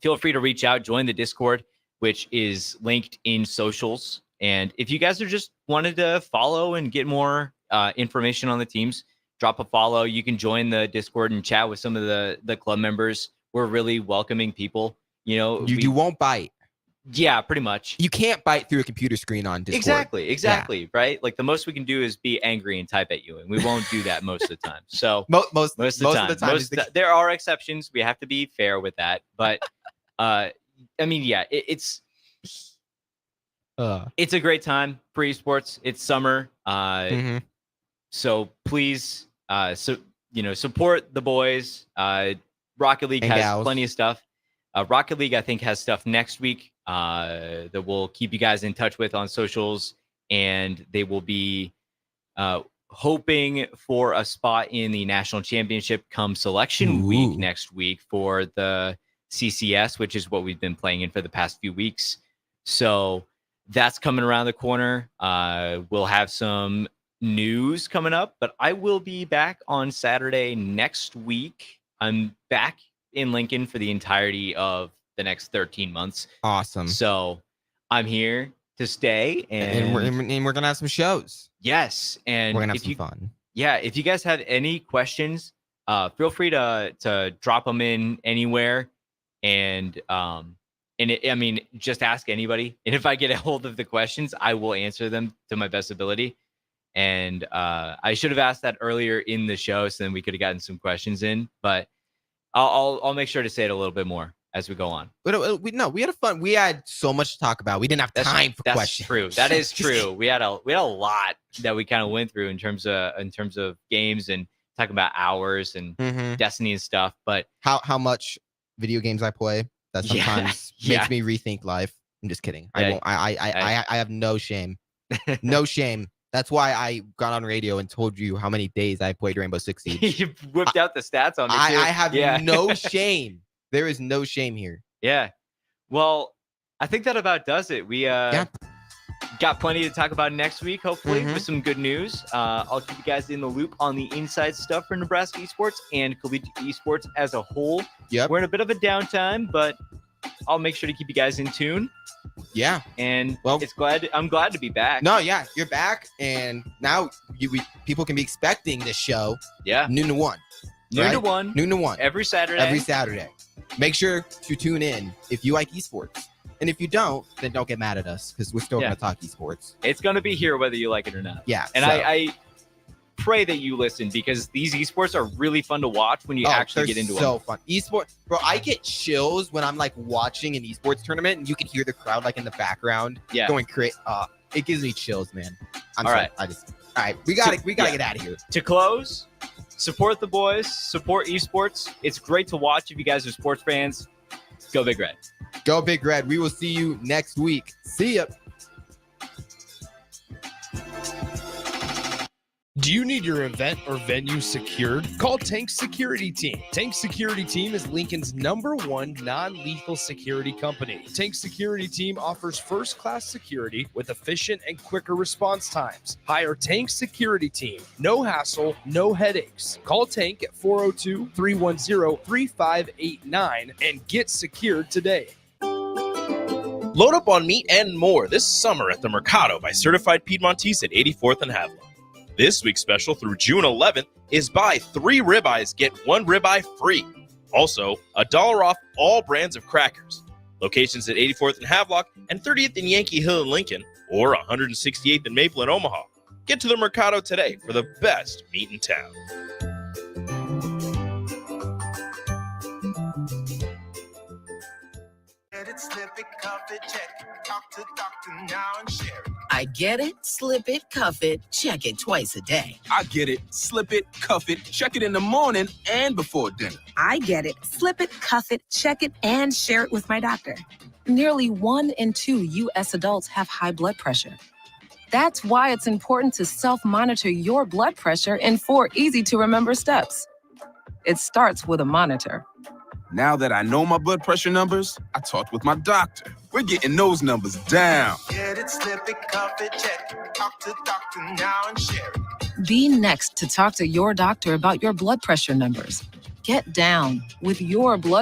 feel free to reach out, join the Discord, which is linked in socials. And if you guys are just wanted to follow and get more information on the teams, drop a follow. You can join the Discord and chat with some of the club members. We're really welcoming people. You won't bite. Yeah, pretty much. You can't bite through a computer screen on Discord. Exactly. Yeah. Right? Like the most we can do is be angry and type at you, and we won't do that most of the time. So most of the time, there are exceptions. We have to be fair with that. But I mean, yeah, it's a great time for esports. It's summer. So please support the boys. Rocket League has plenty of stuff. Rocket League, I think, has stuff next week that we'll keep you guys in touch with on socials, and they will be hoping for a spot in the national championship come selection week next week for the CCS, which is what we've been playing in for the past few weeks. So that's coming around the corner. We'll have some news coming up, but I will be back on Saturday next week. I'm back in Lincoln for the entirety of the next 13 months. Awesome. So I'm here to stay, and we're gonna have some shows. Yes, and we're gonna have some fun. Yeah, if you guys have any questions, feel free to drop them in anywhere, and just ask anybody. And if I get a hold of the questions, I will answer them to my best ability. And I should have asked that earlier in the show, so then we could have gotten some questions in. But I'll make sure to say it a little bit more as we go on. We had a fun. We had so much to talk about. We didn't have time for questions. True. That is true. We had a lot that we kind of went through in terms of games and talking about hours and Destiny and stuff. But how much video games I play that sometimes makes me rethink life. I'm just kidding. I won't. I have no shame. No shame. That's why I got on radio and told you how many days I played Rainbow Six Siege. You whipped out the stats on me, too. I have no shame. There is no shame here. Yeah. Well, I think that about does it. We got plenty to talk about next week, hopefully, with some good news. I'll keep you guys in the loop on the inside stuff for Nebraska esports and collegiate esports as a whole. Yep. We're in a bit of a downtime, but I'll make sure to keep you guys in tune. Yeah. And I'm glad to be back. No, yeah, you're back. And now people can be expecting this show. Yeah. Noon to 1. Noon to 1. Noon to 1. Every Saturday. Make sure to tune in if you like esports. And if you don't, then don't get mad at us because we're still going to talk esports. It's going to be here whether you like it or not. Yeah. And I pray that you listen because these esports are really fun to watch when you actually get into them. So fun. Esports, bro, I get chills when I'm like watching an esports tournament and you can hear the crowd like in the background going crazy. It gives me chills, man. All right, we gotta get out of here. To close, support the boys, support esports. It's great to watch if you guys are sports fans. Go Big Red. Go Big Red. We will see you next week. See ya. Do you need your event or venue secured? Call Tank Security Team. Tank Security Team is Lincoln's #1 non-lethal security company. Tank Security Team offers first-class security with efficient and quicker response times. Hire Tank Security Team. No hassle, no headaches. Call Tank at 402-310-3589 and get secured today. Load up on meat and more this summer at the Mercado by Certified Piedmontese at 84th and Havelock. This week's special through June 11th is buy 3 ribeyes, get 1 ribeye free. Also, $1 off all brands of crackers. Locations at 84th and Havelock and 30th and Yankee Hill in Lincoln, or 168th and Maple in Omaha. Get to the Mercado today for the best meat in town. I get it, slip it, cuff it, check it twice a day. I get it, slip it, cuff it, check it in the morning and before dinner. I get it, slip it, cuff it, check it, and share it with my doctor. Nearly 1 in 2 U.S. adults have high blood pressure. That's why it's important to self-monitor your blood pressure in 4 easy-to-remember steps. It starts with a monitor. Now that I know my blood pressure numbers, I talked with my doctor. We're getting those numbers down. Get it, slip it, cuff it, check it. Talk to doctor now and share it. Be next to talk to your doctor about your blood pressure numbers. Get down with your blood